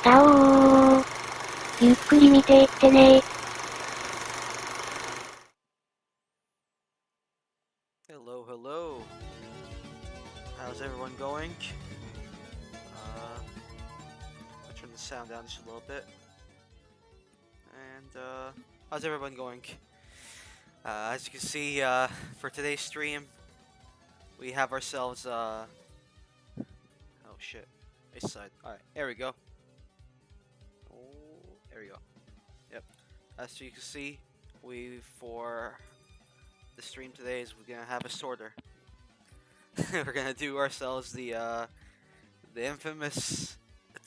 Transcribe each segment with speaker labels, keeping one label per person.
Speaker 1: タオー。ゆっくり見ていってね。
Speaker 2: Hello, hello. How's everyone going? I'll turn the sound down just a little bit. And, how's everyone going? As you can see, for today's stream, we have ourselves, oh shit. This side. Alright, there we go. Oh, there we go. Yep. As you can see, for the stream today is we're gonna have a sorter. We're gonna do ourselves the infamous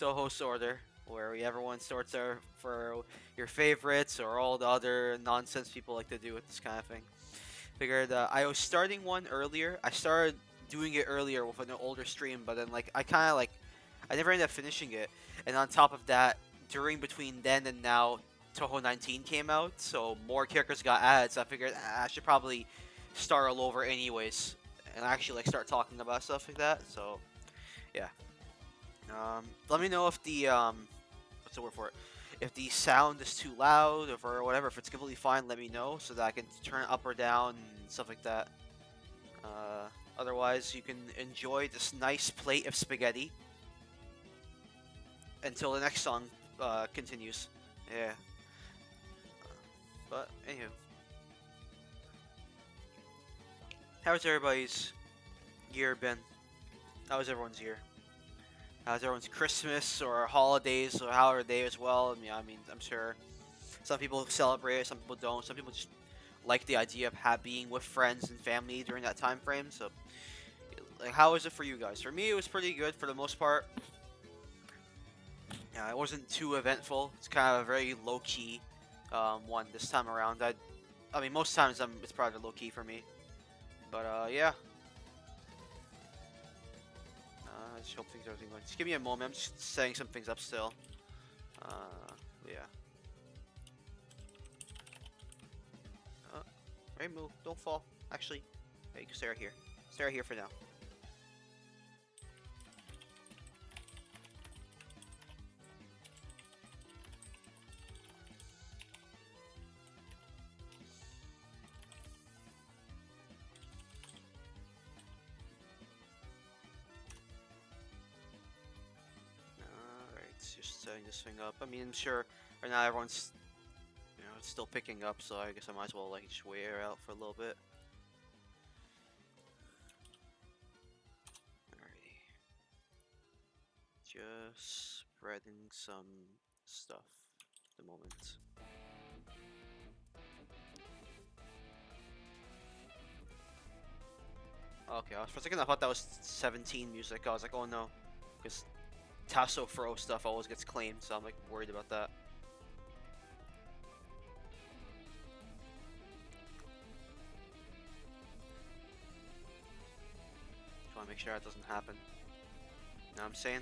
Speaker 2: Touhou sorter, where everyone sorts for your favorites or all the other nonsense people like to do with this kind of thing. Figured I was starting one earlier. I started doing it earlier with an older stream, but then I never ended up finishing it. And on top of that, between then and now, Touhou 19 came out, so more characters got added. So I figured I should probably start all over anyways, and actually start talking about stuff like that. So yeah. Let me know if the what's the word for it? If the sound is too loud or whatever. If it's completely fine, let me know so that I can turn it up or down and stuff like that. Otherwise, you can enjoy this nice plate of spaghetti until the next song continues. Yeah. But anywho, how's everybody's year been? How's everyone's year? How's everyone's Christmas or holidays or holiday day as well? I mean, I'm sure some people celebrate it, some people don't. Some people just like the idea of being with friends and family during that time frame. So, like, how is it for you guys? For me, it was pretty good for the most part. Yeah, it wasn't too eventful. It's kind of a very low key one this time around. I mean, most times it's probably low key for me. But yeah. I just hope things are going. Just give me a moment. I'm just setting some things up still. Yeah. Right, move. Don't fall. Actually, hey, you can stay right here. Stay right here for now. Alright, just setting this thing up. I mean, I'm sure right now everyone's, it's still picking up, so I guess I might as well just wait her out for a little bit. Alrighty. Just spreading some stuff at the moment. Okay, for a second I thought that was 17 music. I was like, oh no, because Tasso Fro stuff always gets claimed, so I'm like worried about that. Just want to make sure that doesn't happen. Know what I'm saying?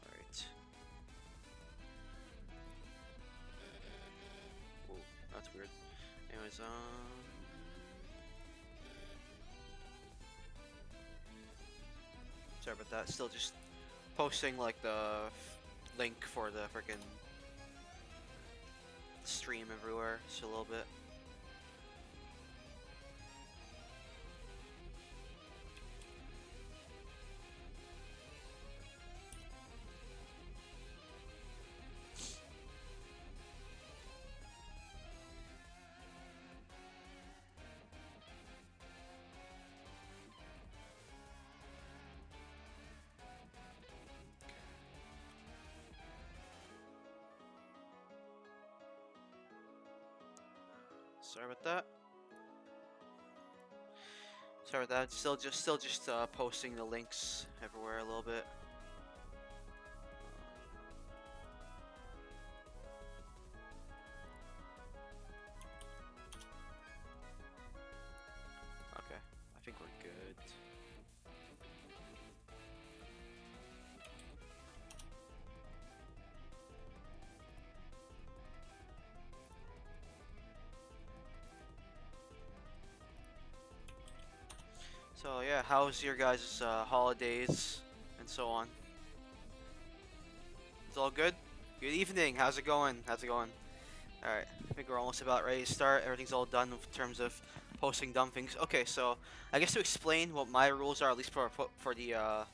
Speaker 2: Alright. Whoa, that's weird. Anyways, sorry about that. Still just posting like the link for the freaking stream everywhere just a little bit. Sorry about that. Sorry about that. Still just posting the links everywhere a little bit. Okay, I think we're good. yeah, how's your guys' holidays and so on? It's all good? Good evening, how's it going? How's it going? Alright, I think we're almost about ready to start. Everything's all done in terms of posting dumb things. Okay, so I guess to explain what my rules are, at least for the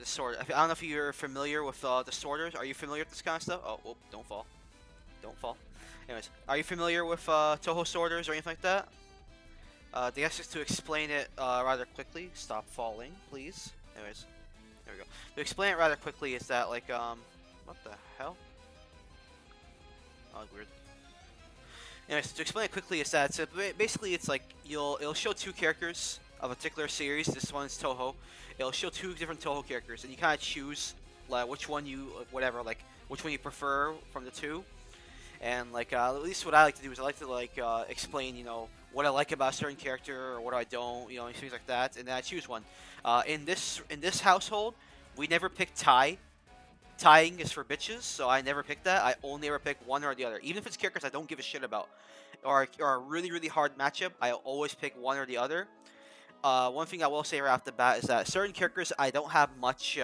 Speaker 2: sword. I don't know if you're familiar with the sorters. Are you familiar with this kind of stuff? Oh, whoop, don't fall. Don't fall. Anyways, are you familiar with Touhou sorters or anything like that? I guess just to explain it rather quickly. Stop falling, please. Anyways, there we go. To explain it rather quickly is that like what the hell? Oh, weird. Anyways, to explain it quickly is that basically it's like it'll show two characters of a particular series. This one is Touhou. It'll show two different Touhou characters, and you kind of choose like which one you which one you prefer from the two. And like at least what I like to do is I like to like explain what I like about a certain character or what I don't, things like that, and then I choose one. In this household, we never pick tie. Tying is for bitches, so I never pick that. I only ever pick one or the other, even if it's characters I don't give a shit about, or a really hard matchup. I always pick one or the other. One thing I will say right off the bat is that certain characters I don't have much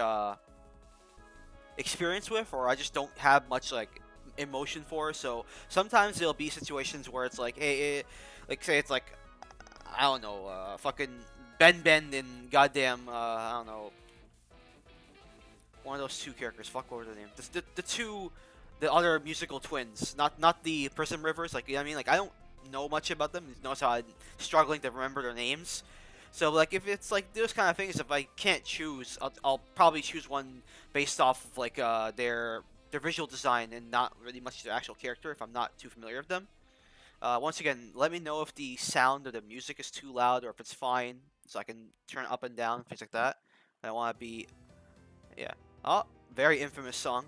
Speaker 2: experience with, or I just don't have much like emotion for. So sometimes there'll be situations where it's like, hey, like say it's like I don't know, fucking Ben in goddamn I don't know, one of those two characters. Fuck, what were their names? The other musical twins, not the Prism Rivers. Like, you know what I mean? Like, I don't know much about them. Notice how I'm struggling to remember their names. So like, if it's like those kind of things, if I can't choose, I'll probably choose one based off of like their visual design and not really much their actual character if I'm not too familiar with them. Once again, let me know if the sound of the music is too loud or if it's fine, so I can turn it up and down, things like that. I want to be, yeah. Oh, very infamous song.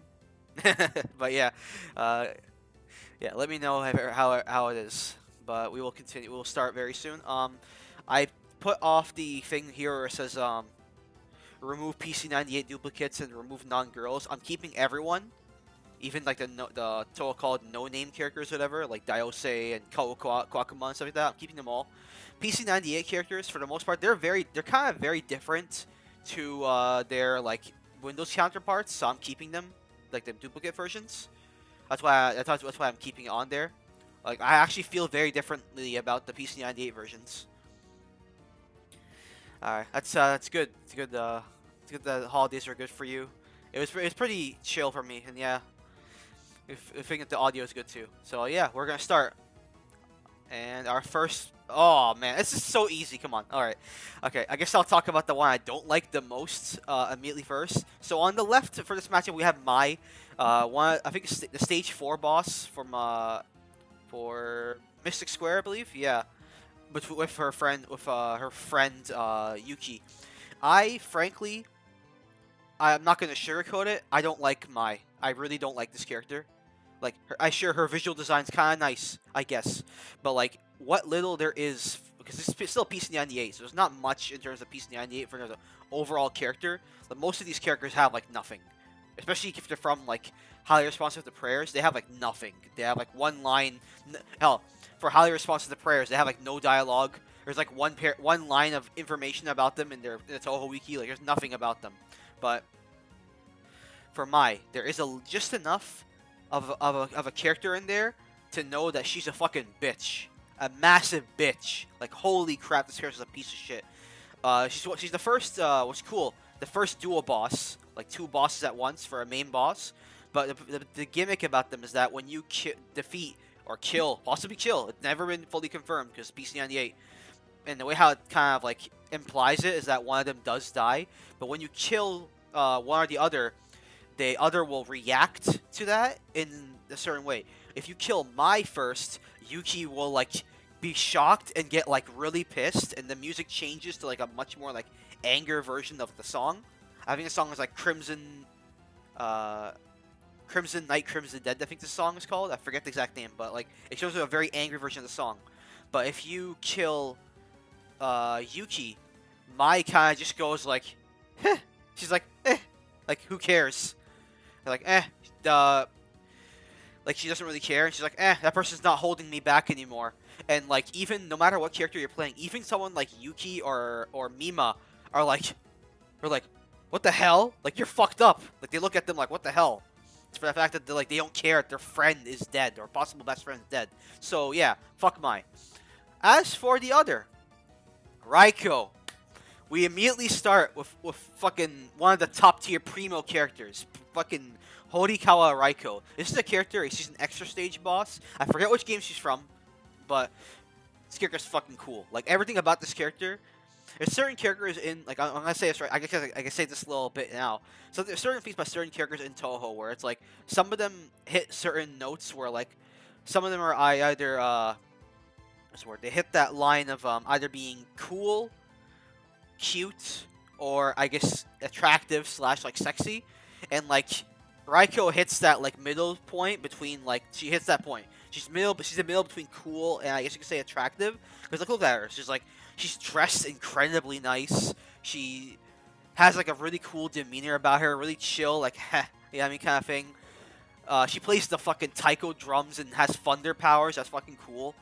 Speaker 2: But yeah, yeah. Let me know how it is. But we will continue. We'll start very soon. I put off the thing here where it says remove PC98 duplicates and remove non-girls. I'm keeping everyone, even like the so-called no-name characters, whatever, like Diose and Kwakuma and stuff like that. I'm keeping them all. PC98 characters, for the most part, they're kind of very different to their like Windows counterparts, so I'm keeping them, like the duplicate versions. That's why I'm keeping it on there. Like, I actually feel very differently about the PC98 versions. Alright, that's good. It's good. It's good that the holidays are good for you. It was pretty chill for me, and yeah, I think that the audio is good too. So yeah, we're gonna start. And our first, oh man, this is so easy. Come on. All right, okay. I guess I'll talk about the one I don't like the most immediately first. So on the left for this matchup, we have Mai, one I think it's the stage 4 boss from for Mystic Square, I believe. Yeah, but with her friend Yuki. Frankly, I'm not gonna sugarcoat it. I don't like Mai. I really don't like this character. Like, her visual design's kind of nice, I guess, but like what little there is, because it's still PC98, so there's not much in terms of PC98 for the overall character. But most of these characters have like nothing, especially if they're from like highly responsive to prayers. They have like nothing. They have like one line. Hell, for highly responsive to prayers, they have like no dialogue. There's like one line of information about them in the Touhou wiki. Like, there's nothing about them. But for Mai, there is just enough of a character in there to know that she's a fucking bitch, a massive bitch. Like, holy crap, this character's a piece of shit. She's the first. What's cool? The first dual boss, like 2 bosses at once for a main boss. But the gimmick about them is that when you defeat or kill, possibly kill, it's never been fully confirmed because PC98, and the way how it kind of like implies it is that one of them does die. But when you kill one or the other will react to that in a certain way. If you kill Mai first, Yuki will like be shocked and get like really pissed, and the music changes to like a much more like anger version of the song. I think the song is like Crimson Night, Crimson Dead, I think the song is called. I forget the exact name, but like it shows a very angry version of the song. But if you kill Yuki, Mai kind of just goes like, heh. She's like, eh, like who cares? They're like, Like she doesn't really care, and she's like, that person's not holding me back anymore. And like even no matter what character you're playing, even someone like Yuki or Mima are like, what the hell? Like you're fucked up. Like they look at them like, what the hell? It's for the fact that they don't care if their friend is dead or possible best friend is dead. So yeah, fuck my. As for the other, Raiko, we immediately start with fucking one of the top tier primo characters, fucking Horikawa Raiko. This is a character. She's an extra stage boss. I forget which game she's from, but this character's fucking cool. Like everything about this character. There's certain characters in like I'm gonna say this right. I guess I can say this a little bit now. So there's certain things by certain characters in Touhou where it's like some of them hit certain notes where like some of them are either what's the word? They hit that line of either being cool, cute, or I guess attractive slash like sexy, and like Raiko hits that like middle point between like she hits that point. She's a middle between cool and I guess you could say attractive. Because like look at her, she's dressed incredibly nice. She has like a really cool demeanor about her, really chill, like heh, yeah, I mean kind of thing. She plays the fucking taiko drums and has thunder powers. That's fucking cool.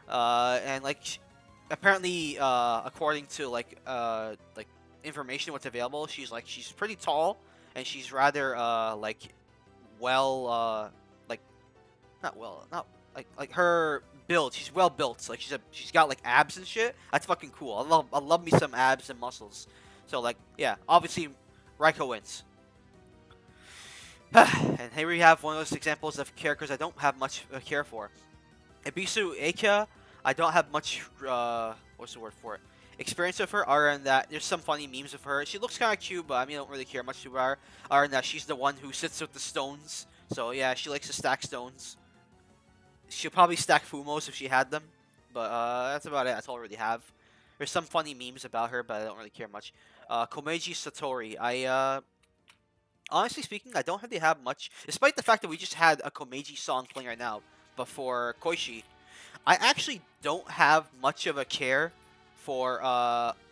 Speaker 2: And like apparently according to like information what's available, she's pretty tall and she's rather like well like not well not like her build, she's well built. Like she's got like abs and shit. That's fucking cool. I love me some abs and muscles. So like yeah, obviously Raiko wins. And here we have one of those examples of characters I don't have much care for. Ebisu Eika, I don't have much, what's the word for it? Experience of her, other than that, there's some funny memes of her. She looks kind of cute, but I mean, I don't really care much about her. Other than that, she's the one who sits with the stones. So yeah, she likes to stack stones. She'll probably stack Fumos if she had them. But that's about it. That's all I really have. There's some funny memes about her, but I don't really care much. Komeiji Satori. Honestly speaking, I don't really have much. Despite the fact that we just had a Komeiji song playing right now before Koishi, I actually don't have much of a care for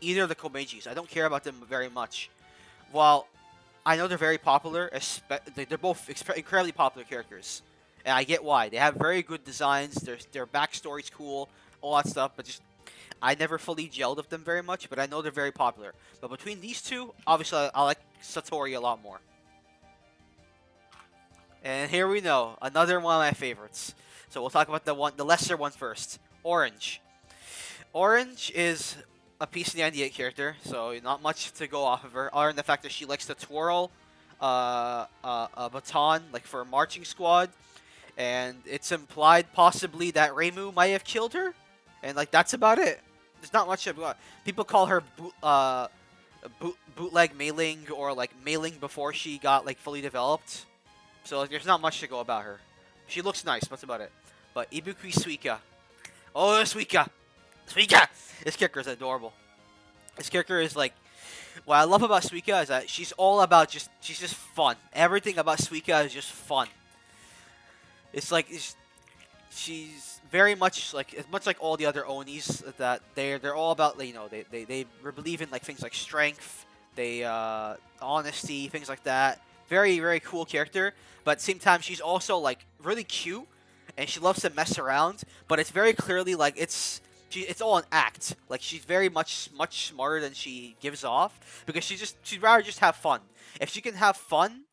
Speaker 2: either of the Komeijis. I don't care about them very much. While I know they're very popular, they're both incredibly popular characters. And I get why. They have very good designs, their backstory's cool, all that stuff, but just I never fully gelled with them very much, but I know they're very popular. But between these two, obviously I like Satori a lot more. And here we know, another one of my favorites. So we'll talk about the lesser one first. Orange. Orange is a piece of the 98 character, so not much to go off of her, other than the fact that she likes to twirl a baton, like for a marching squad, and it's implied possibly that Reimu might have killed her, and like that's about it. There's not much about. People call her bootleg mailing or like mailing before she got like fully developed. So like, there's not much to go about her. She looks nice, that's about it. But Ibukui Suika. Oh, Suika! Suika! This character is adorable. This character is like... What I love about Suika is that she's all about she's just fun. Everything about Suika is just fun. It's like... she's very much like... It's much like all the other Onis that they're all about, you know, they believe in like things like strength, honesty, things like that. Very, very cool character, but at the same time, she's also, like, really cute, and she loves to mess around, but it's very clearly, like, it's all an act. Like, she's very much smarter than she gives off, because she'd rather just have fun. If she can have fun,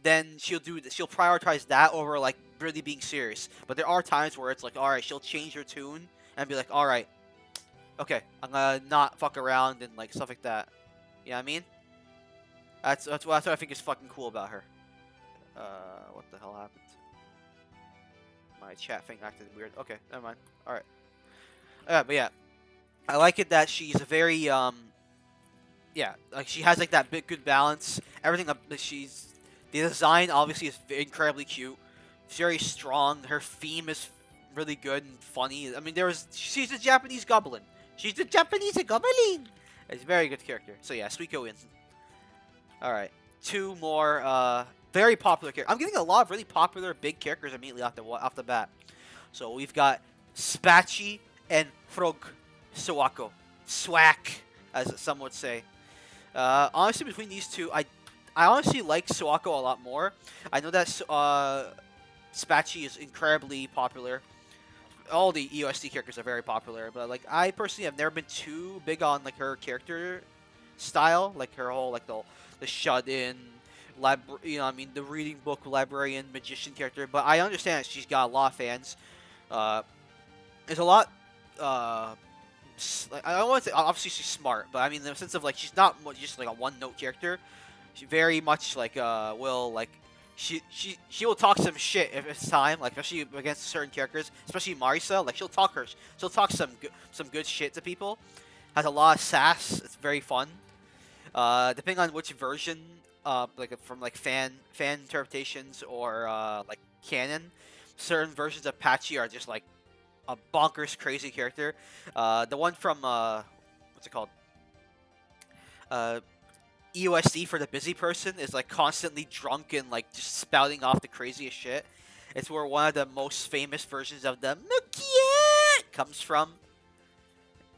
Speaker 2: then she'll prioritize that over, like, really being serious. But there are times where it's like, alright, she'll change her tune, and be like, alright, okay, I'm gonna not fuck around, and, like, stuff like that. You know what I mean? That's what I think is fucking cool about her. What the hell happened? My chat thing acted weird. Okay, never mind. Alright. But yeah. I like it that she's a very, yeah, like she has like that good balance. Everything the design obviously is incredibly cute. It's very strong. Her theme is really good and funny. I mean, she's a Japanese goblin. She's the Japanese goblin! It's a very good character. So yeah, Suiko wins. Alright, two more very popular characters. I'm getting a lot of really popular big characters immediately off the bat. So we've got Spachi and Frog Sawako. Swack, as some would say. Honestly, between these two, I honestly like Sawako a lot more. I know that Spachi is incredibly popular. All the EOSD characters are very popular, but like I personally have never been too big on like her character style, like her whole like the shut in I mean the reading book librarian magician character. But I understand she's got a lot of fans. Uh, there's a lot. Uh, like I don't want to say obviously she's smart, but I mean in the sense of like she's not just like a one note character. She very much like will like she will talk some shit if it's time, like especially against certain characters, especially Marisa. Like she'll talk some good shit to people. Has a lot of sass. It's very fun. Depending on which version, like from like fan interpretations or like canon, certain versions of Patchy are just like a bonkers crazy character. The one from what's it called? Uh, EOSD for the busy person is like constantly drunk and like just spouting off the craziest shit. It's where one of the most famous versions of the Mukiet comes from.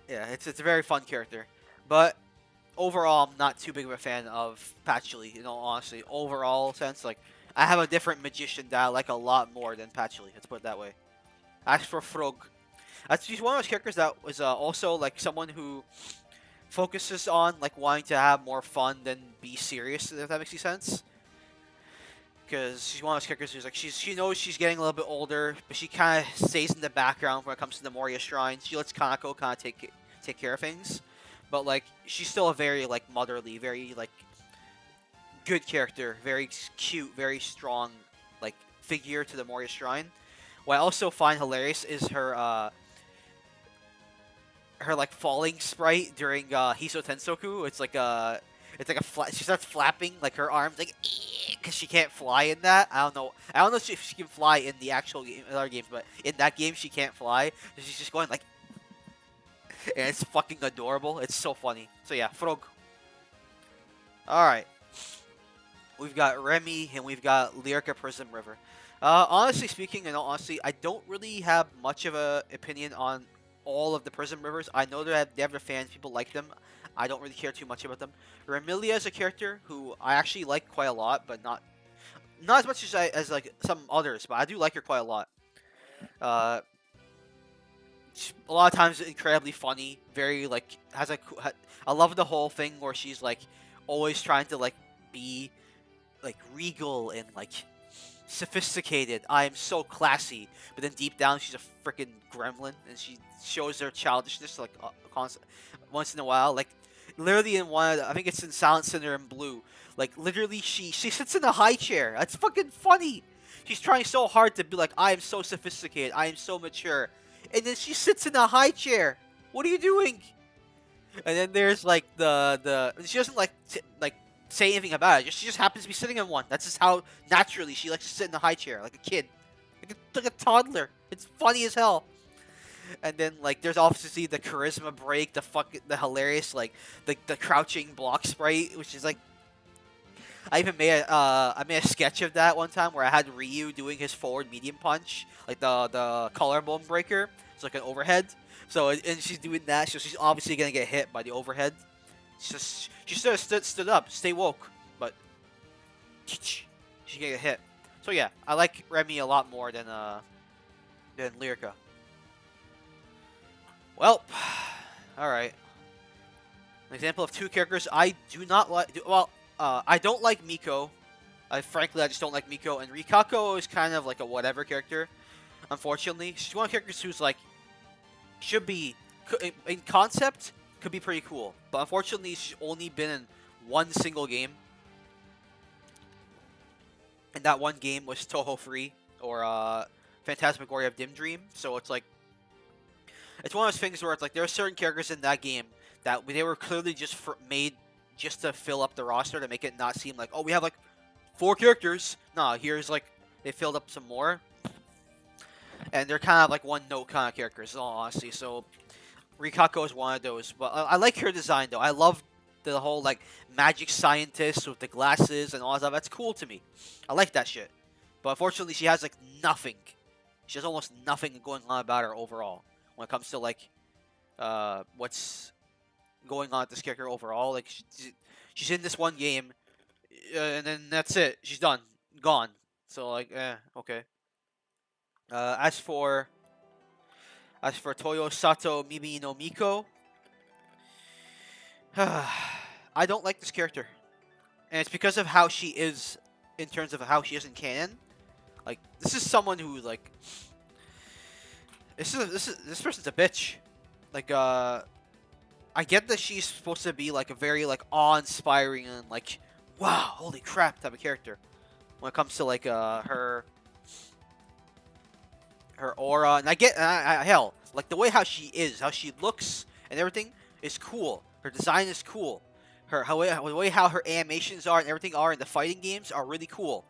Speaker 2: Yeah, it's a very fun character, but overall, I'm not too big of a fan of Patchouli. You know, honestly, overall sense, like I have a different magician that I like a lot more than Patchouli. Let's put it that way. As for Frog, she's one of those characters that was also like someone who focuses on like wanting to have more fun than be serious. If that makes any sense. Because she's one of those characters who's like she knows she's getting a little bit older, but she kind of stays in the background when it comes to the Moria Shrine. She lets Kanako kind of take care of things, but like she's still a very like motherly, very like good character, very cute, very strong like figure to the Moria Shrine. What I also find hilarious is her like falling sprite during Hiso Tensoku. It's like she starts flapping like her arms like because she can't fly in that. I don't know. I don't know if she can fly in the actual game, in other games, but in that game she can't fly. She's just going like, and it's fucking adorable. It's so funny. So yeah, Frog. All right, we've got Remy and we've got Lyrica Prism River. Honestly speaking, and honestly, I don't really have much of a opinion on all of the Prism Rivers. I know they have their fans, people like them. I don't really care too much about them. Remilia is a character who I actually like quite a lot, but not as much as like some others, but I do like her quite a lot. Uh, a lot of times incredibly funny, very like I love the whole thing where she's like always trying to like be like regal and like sophisticated. I am so classy, but then deep down she's a freaking gremlin, and she shows her childishness like once in a while. Like literally in I think it's in Silent Sinner in Blue. Like literally, she sits in a high chair. That's fucking funny. She's trying so hard to be like, I am so sophisticated. I am so mature, and then she sits in a high chair. What are you doing? And then there's like the she doesn't like say anything about it. She just happens to be sitting in one. That's just how naturally she likes to sit in the high chair, like a kid, like a toddler. It's funny as hell. And then like there's obviously the charisma break, the hilarious like the crouching block sprite, which is like I made a sketch of that one time where I had Ryu doing his forward medium punch, like the collarbone breaker. It's like an overhead. So and she's doing that, so she's obviously gonna get hit by the overhead. She sort of stood up, stay woke, but she gonna get hit. So yeah, I like Remy a lot more than Lyrica. Well, all right. An example of two characters I do not like. Well, I don't like Miko. Frankly, I just don't like Miko. And Rikako is kind of like a whatever character. Unfortunately, she's one of the characters who's like should be in concept could be pretty cool, but unfortunately, she's only been in one single game, and that one game was Touhou Free or Phantasmagoria of Dim Dream. So it's like it's one of those things where it's like there are certain characters in that game that they were clearly just made just to fill up the roster to make it not seem like, oh, we have like 4 characters. Nah, here's like they filled up some more, and they're kind of like one note kind of characters, in all honesty. So Rikako is one of those, but I like her design though. I love the whole like magic scientist with the glasses and all that stuff. That's cool to me. I like that shit. But unfortunately, she has like nothing. She has almost nothing going on about her overall when it comes to like what's going on with this character overall. Like she's in this one game, and then that's it. She's done, gone. So like, okay. As for Toyo Sato Mimi no Miko, I don't like this character, and it's because of how she is in terms of how she is in canon. Like, this is someone who, like, this person's a bitch. Like, I get that she's supposed to be like a very like awe-inspiring and like, wow, holy crap type of character when it comes to like her aura, and I get hell, like the way how she is, how she looks, and everything is cool. Her design is cool. The way how her animations are and everything are in the fighting games are really cool.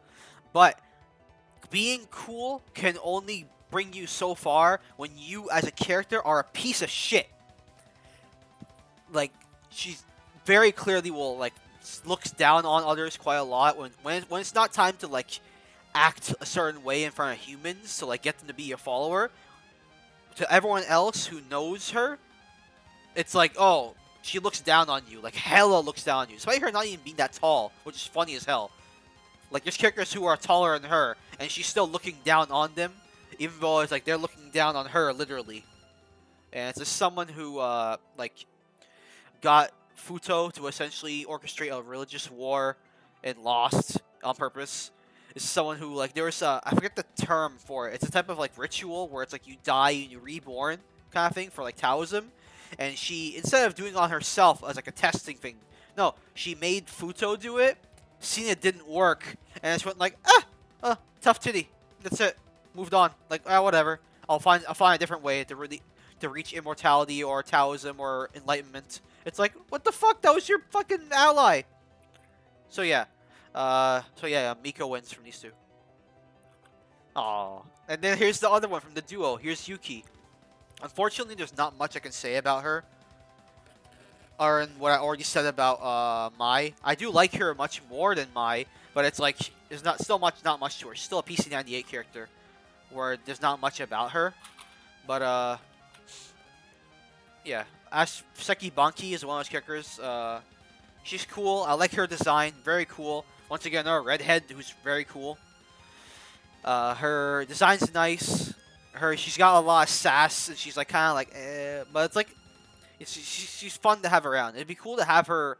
Speaker 2: But being cool can only bring you so far when you as a character are a piece of shit. Like, she's very clearly will like looks down on others quite a lot when it's not time to like act a certain way in front of humans to like get them to be your follower. To everyone else who knows her, it's like, oh, she looks down on you, like hella looks down on you, despite her not even being that tall, which is funny as hell. Like, there's characters who are taller than her and she's still looking down on them, even though it's like they're looking down on her literally. And it's just someone who like got Futo to essentially orchestrate a religious war and lost on purpose. Is someone who, like, there was I forget the term for it. It's a type of like ritual where it's like you die and you're reborn kind of thing for like Taoism. And she, instead of doing it on herself as like a testing thing, no, she made Futo do it. Seen it didn't work, and just went like, tough titty. That's it. Moved on. Like, whatever. I'll find a different way to reach immortality or Taoism or enlightenment. It's like, what the fuck? That was your fucking ally. So yeah, Miko wins from these two. Aww. And then here's the other one from the duo. Here's Yuki. Unfortunately, there's not much I can say about her. Or in what I already said about Mai. I do like her much more than Mai, but it's like there's not much to her. She's still a PC98 character, where there's not much about her. But yeah. As Seki Banki is one of those characters. She's cool. I like her design. Very cool. Once again, a redhead who's very cool. Her design's nice. She's got a lot of sass, and she's like kind of like, but it's like, she's fun to have around. It'd be cool to have her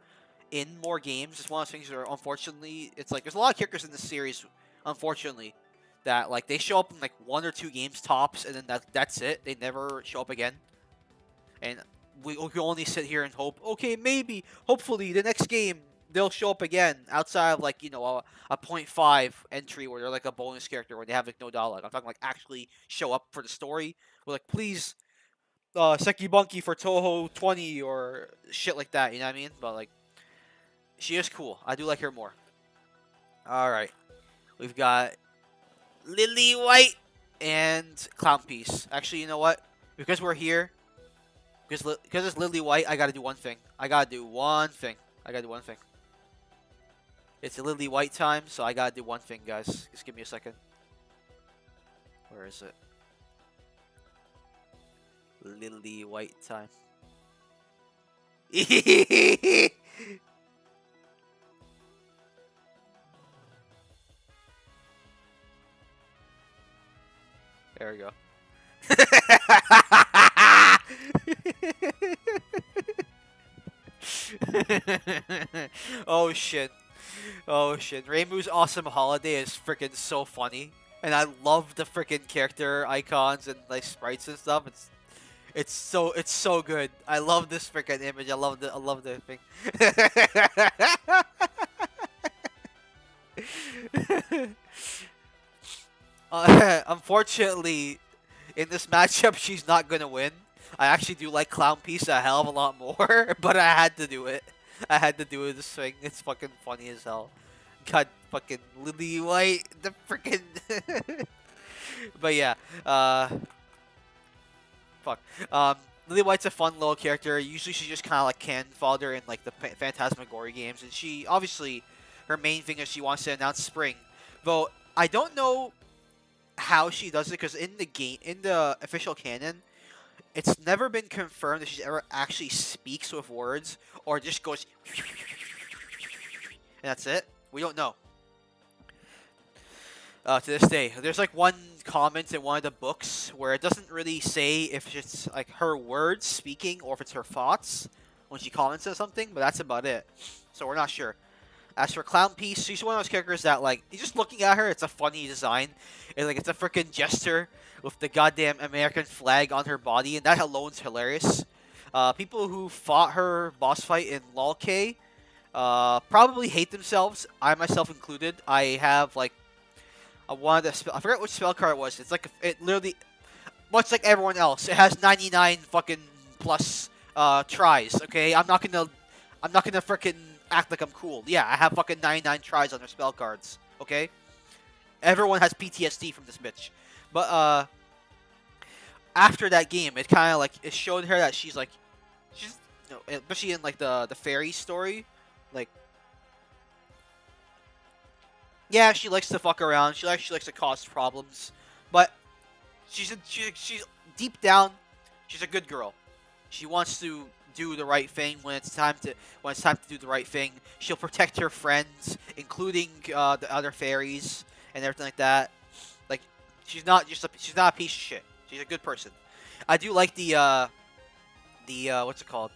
Speaker 2: in more games. It's one of those things where, unfortunately, it's like there's a lot of characters in this series, unfortunately, that like they show up in like 1 or 2 games tops, and then that's it. They never show up again. And we can only sit here and hope, okay, maybe, hopefully, the next game, they'll show up again, outside of, like, you know, a 0.5 entry where they're, like, a bonus character where they have, like, no dialogue. I'm talking, like, actually show up for the story. We're like, please, Seki Bunky for Touhou 20 or shit like that, you know what I mean? But, like, she is cool. I do like her more. Alright. We've got Lily White and Clown Piece. Actually, you know what? Because we're here, because it's Lily White, I gotta do one thing. I gotta do one thing. It's a Lily White time, so I gotta do one thing, guys. Just give me a second. Where is it? Lily White time. There we go. Oh shit. Oh shit. Reimu's Awesome Holiday is freaking so funny. And I love the freaking character icons and like sprites and stuff. It's so good. I love this freaking image. I love the thing. Unfortunately, in this matchup, she's not gonna win. I actually do like Clown Piece a hell of a lot more, but I had to do it. I had to do this thing. It's fucking funny as hell. God, fucking Lily White, the freaking. But yeah, fuck. Lily White's a fun little character. Usually, she's just kind of like cannon fodder in like the Phantasmagoria games, and she obviously her main thing is she wants to announce spring. Though I don't know how she does it, because in the official canon, it's never been confirmed that she's ever actually speaks with words or just goes and that's it. We don't know. To this day. There's like one comment in one of the books where it doesn't really say if it's like her words speaking or if it's her thoughts when she comments on something, but that's about it. So we're not sure. As for Clown Piece, she's one of those characters that like just looking at her, it's a funny design. It's a freaking jester with the goddamn American flag on her body, and that alone's hilarious. People who fought her boss fight in LOL-K probably hate themselves. I myself included. I have like one of the I forget which spell card it was. It's like it literally much like everyone else. It has 99 fucking plus tries. Okay, I'm not gonna freaking act like I'm cool. Yeah, I have fucking 99 tries on their spell cards. Okay, everyone has PTSD from this bitch. But after that game, it kind of like it showed her that she's especially in like the fairy story, like yeah, she likes to fuck around. She likes to cause problems, but she's deep down, she's a good girl. She wants to do the right thing when it's time to do the right thing. She'll protect her friends, including the other fairies and everything like that. Like she's not a piece of shit. She's a good person. I do like the what's it called?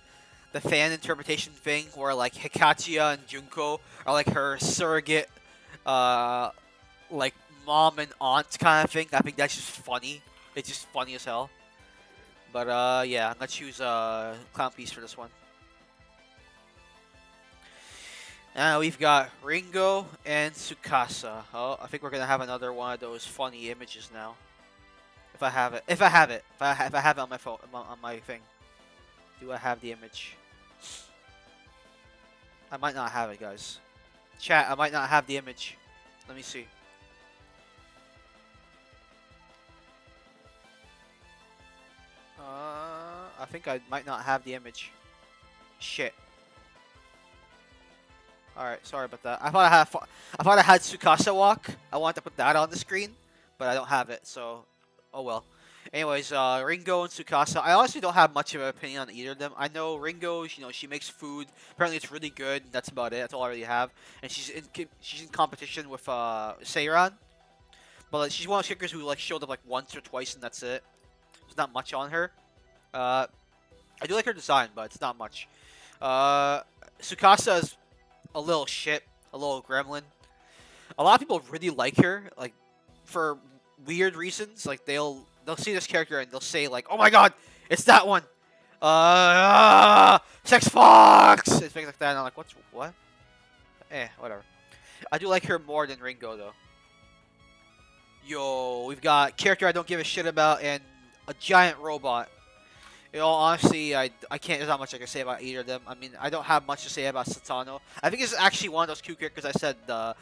Speaker 2: The fan interpretation thing where like Hikachiya and Junko are like her surrogate uh like mom and aunt kind of thing. I think that's just funny. It's just funny as hell. But yeah, I'm gonna choose Clown Piece for this one. Now we've got Ringo and Tsukasa. Oh, I think we're gonna have another one of those funny images now. If I have it, if I have it on my phone, on my thing. Do I have the image? I might not have it, guys. Chat, I might not have the image. Let me see. I think I might not have the image. Shit. Alright, sorry about that. I thought I had Tsukasa walk. I wanted to put that on the screen, but I don't have it, so oh well. Anyways, Ringo and Tsukasa. I honestly don't have much of an opinion on either of them. I know Ringo, she makes food. Apparently, it's really good. That's about it. That's all I really have. And she's in competition with Seiran. But like, she's one of those characters who like showed up like once or twice, and that's it. There's not much on her. I do like her design, but it's not much. Tsukasa is a little shit, a little gremlin. A lot of people really like her, like for weird reasons. Like they'll see this character and they'll say like, "Oh my god, it's that one." Sex Fox and things like that. And I'm like, what? Whatever. I do like her more than Ringo though. Yo, we've got character I don't give a shit about and a giant robot. In all honesty, I can't. There's not much I can say about either of them. I mean, I don't have much to say about Satano. I think it's actually one of those cute characters I said the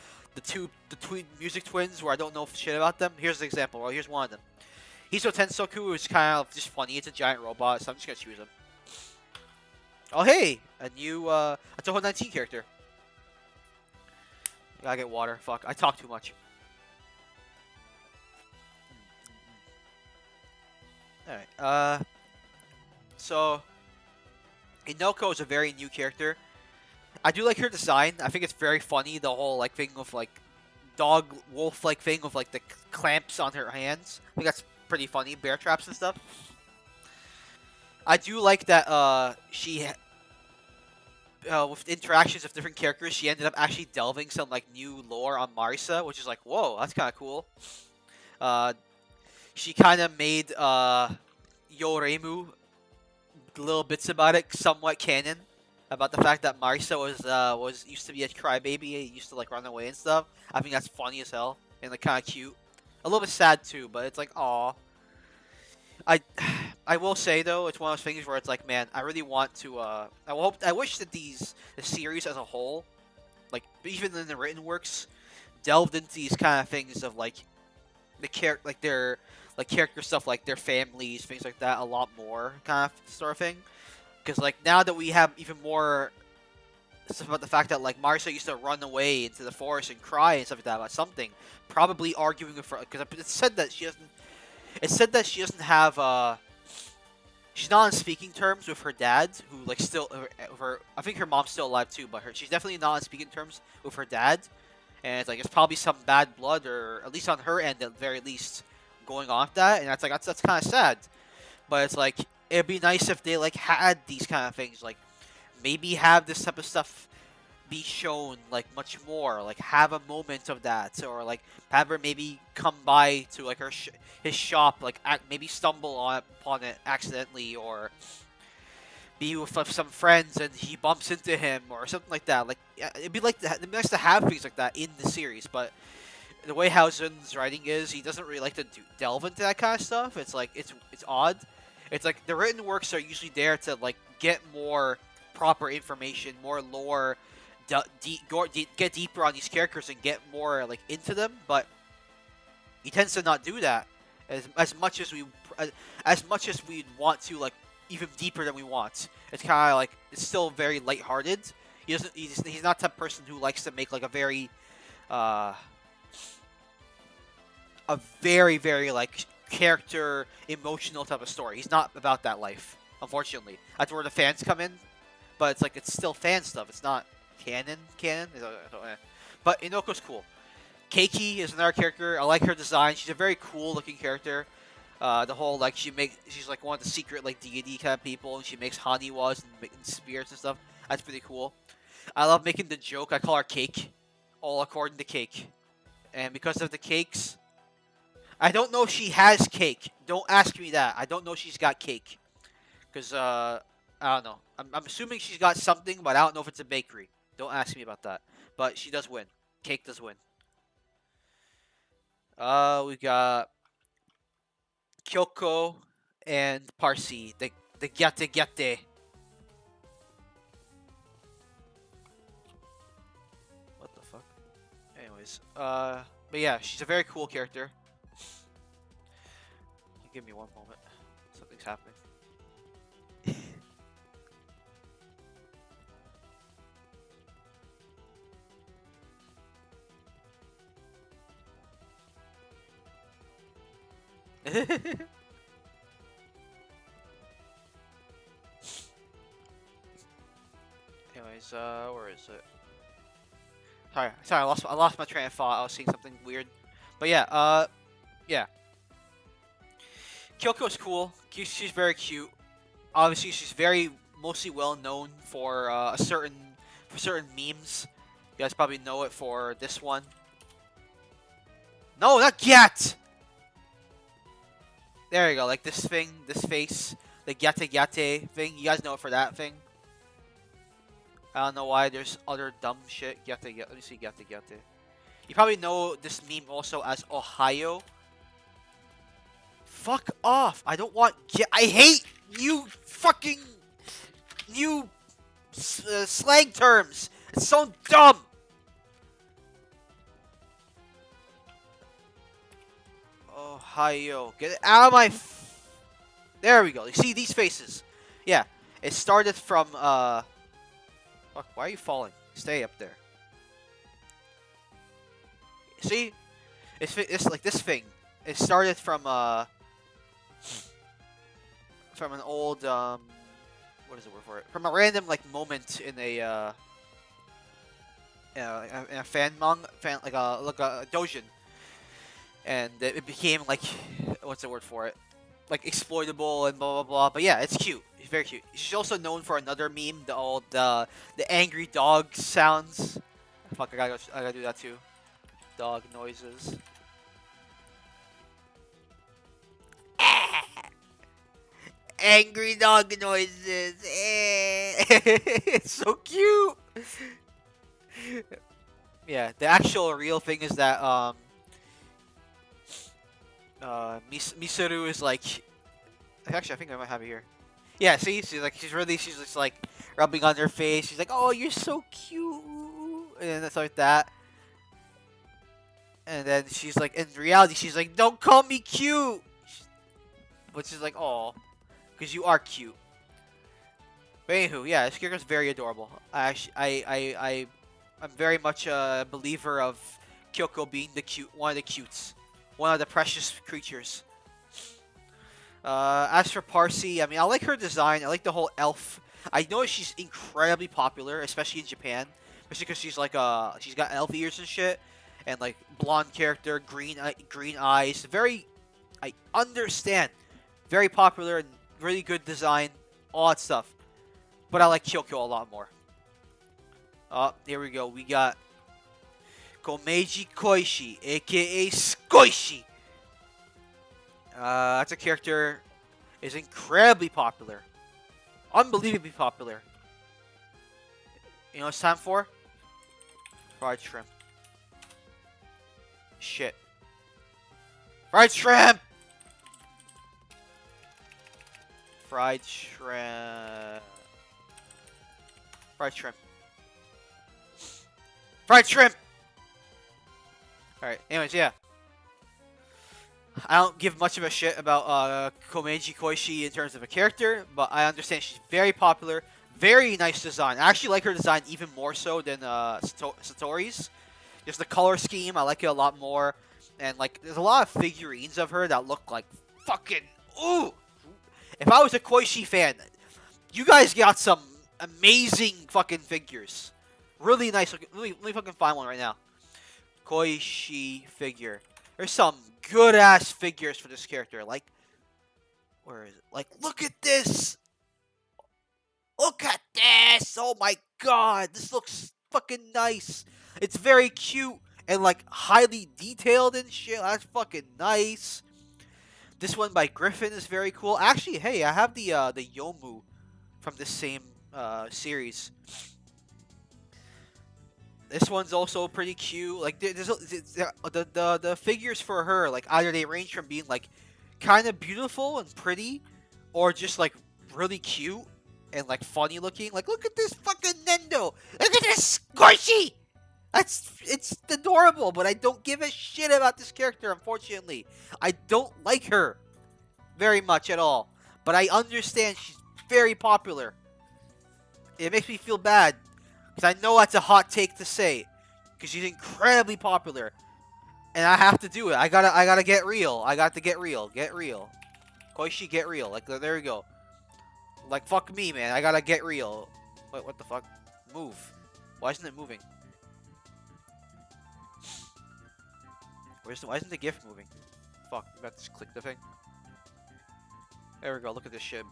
Speaker 2: music twins where I don't know shit about them. Here's the example. Well, here's one of them. Hiso Tensoku is kind of just funny. It's a giant robot, so I'm just gonna choose him. Oh hey, a new a Touhou 19 character. Gotta get water. Fuck, I talk too much. Alright, so Inoko is a very new character. I do like her design. I think it's very funny, the whole like thing of like dog wolf like thing with like the clamps on her hands. I think that's pretty funny, bear traps and stuff. I do like that she with interactions of different characters, she ended up actually delving some like new lore on Marisa, which is like, whoa, that's kind of cool. She kind of made Yoremu little bits about it somewhat canon, about the fact that Marisa was used to be a crybaby, used to like run away and stuff. I think that's funny as hell and like kind of cute, a little bit sad too, but it's like, aw. I will say though, it's one of those things where it's like, man, I really want to. I wish that the series as a whole, like even in the written works, delved into these kind of things of like their character stuff, like their families, things like that, a lot more kind of sort of thing. Because like now that we have even more stuff about the fact that like Marisa used to run away into the forest and cry and stuff like that about something, probably arguing with her, because it said that she doesn't. It said that she doesn't have she's not on speaking terms with her dad, who I think her mom's still alive too, but she's definitely not on speaking terms with her dad. and it's like it's probably some bad blood, or at least on her end, at the very least, going on with that, and that's kind of sad. But it's like it'd be nice if they like had these kind of things, like maybe have this type of stuff be shown like much more, like have a moment of that, or like have her maybe come by to like his shop, like maybe stumble upon it accidentally, or be with some friends and he bumps into him or something like that. Like yeah, it'd be nice to have things like that in the series, but the way Housen's writing is, he doesn't really like to delve into that kind of stuff. It's like it's odd. It's like the written works are usually there to like get more proper information, more lore, get deeper on these characters and get more like into them. But he tends to not do that as much as as much as we want to, like even deeper than we want. It's kind of like it's still very lighthearted. He doesn't. He's not the type of person who likes to make like uh, a very like character emotional type of story. He's not about that life, unfortunately. That's where the fans come in, but it's like it's still fan stuff. It's not canon. But Inoko's cool. Keiki is another character. I like her design. She's a very cool looking character. The whole like she's like one of the secret like deity kind of people, and she makes haniwas and spirits and stuff. That's pretty cool. I love making the joke. I call her Cake, all according to Cake, and because of the cakes, I don't know if she has cake. Don't ask me that. I don't know if she's got cake, because I don't know. I'm assuming she's got something, but I don't know if it's a bakery. Don't ask me about that. But she does win. Cake does win. We got Kyoko and Parsi. The Gyate. What the fuck? Anyways, but yeah, she's a very cool character. Give me one moment. Something's happening. Anyways, where is it? Sorry, I lost my train of thought. I was seeing something weird. But yeah, yeah. Kyoko's cool. She's very cute. Obviously, she's very mostly well known for certain memes. You guys probably know it for this one. No, not yet. There you go. Like this thing, this face, the gyate thing. You guys know it for that thing. I don't know why there's other dumb shit. Let me see gyate. You probably know this meme also as Ohio. Fuck off! I don't want. I hate you fucking new slang terms. It's so dumb. Ohio, get it out of my. There we go. You see these faces? Yeah, it started from Fuck! Why are you falling? Stay up there. See, it's like this thing. It started from an old what is the word for it? From a random like moment in a fan like a dojin, and it became like what's the word for it? Like exploitable and blah blah blah. But yeah, it's cute. It's very cute. She's also known for another meme, the old the angry dog sounds. Fuck, I gotta do that too. Dog noises. Angry dog noises. It's so cute. Yeah, the actual real thing is that Misuru is like, actually I think I might have it here. Yeah, see, she's just like rubbing on her face. She's like, "Oh, you're so cute," and stuff like that. And then she's like, in reality, she's like, "Don't call me cute," but she's like, "Oh, because you are cute." But anywho, yeah, this character's very adorable. I'm very much a believer of Kyoko being one of the cutes, one of the precious creatures. As for Parsi, I mean, I like her design. I like the whole elf. I know she's incredibly popular, especially in Japan. especially because she's like she's got elf ears and shit, and like blonde character, green eyes. Very, I understand, very popular and really good design, all that stuff. But I like Kyoko a lot more. Here we go. We got Komeiji Koishi, aka Skoishi. That's a character is incredibly popular, unbelievably popular. You know what it's time for? Fried shrimp. Shit. Fried shrimp! Fried shrimp. Fried shrimp. Fried shrimp! Alright, anyways, yeah. I don't give much of a shit about Komeiji Koishi in terms of a character, but I understand she's very popular, very nice design. I actually like her design even more so than Satori's. Just the color scheme, I like it a lot more. And like, there's a lot of figurines of her that look like fucking ooh. If I was a Koishi fan, you guys got some amazing fucking figures. Really nice. Let me fucking find one right now. Koishi figure. There's some good ass figures for this character. Like, where is it? Like, look at this. Look at this. Oh my god. This looks fucking nice. It's very cute and like highly detailed and shit. That's fucking nice. This one by Griffin is very cool. Actually, hey, I have the Yomu from the same series. This one's also pretty cute. Like the figures for her, like either they range from being like kind of beautiful and pretty, or just like really cute and like funny looking. Like look at this fucking Nendo. Look at this squishy. It's adorable, but I don't give a shit about this character. Unfortunately, I don't like her very much at all. But I understand she's very popular. It makes me feel bad. Because I know that's a hot take to say. Because she's incredibly popular. And I have to do it. I gotta get real. I got to get real. Get real. Koishi, get real. Like, there we go. Like, fuck me, man. I gotta get real. Wait, what the fuck? Move. Why isn't it moving? Why isn't the GIF moving? Fuck, I got to just click the thing. There we go. Look at this shit.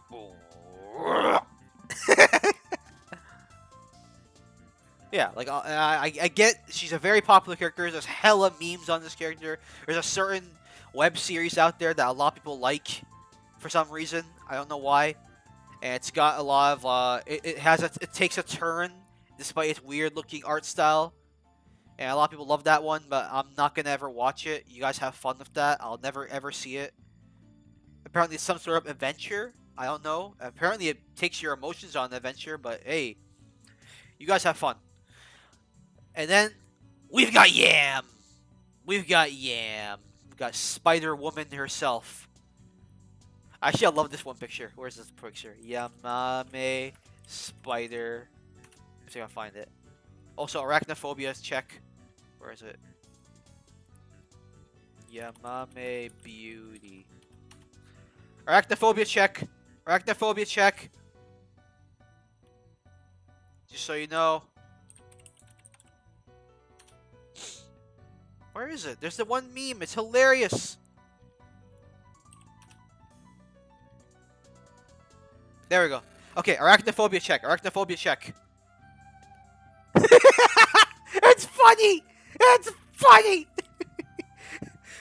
Speaker 2: Yeah, like I get she's a very popular character. There's hella memes on this character. There's a certain web series out there that a lot of people like for some reason. I don't know why. And it's got a lot of it takes a turn despite its weird looking art style. And a lot of people love that one, but I'm not gonna ever watch it. You guys have fun with that. I'll never ever see it. Apparently it's some sort of adventure. I don't know. Apparently it takes your emotions on an adventure, but hey, you guys have fun. And then we've got Yam. We've got Spider-Woman herself. Actually, I love this one picture. Where's this picture? Yamame Spider. Let's see if I can find it. Also, arachnophobia check. Where is it? Yamame Beauty. Arachnophobia check. Arachnophobia check. Just so you know. Where is it? There's the one meme. It's hilarious. There we go. Okay, arachnophobia check. Arachnophobia check. It's funny. It's funny.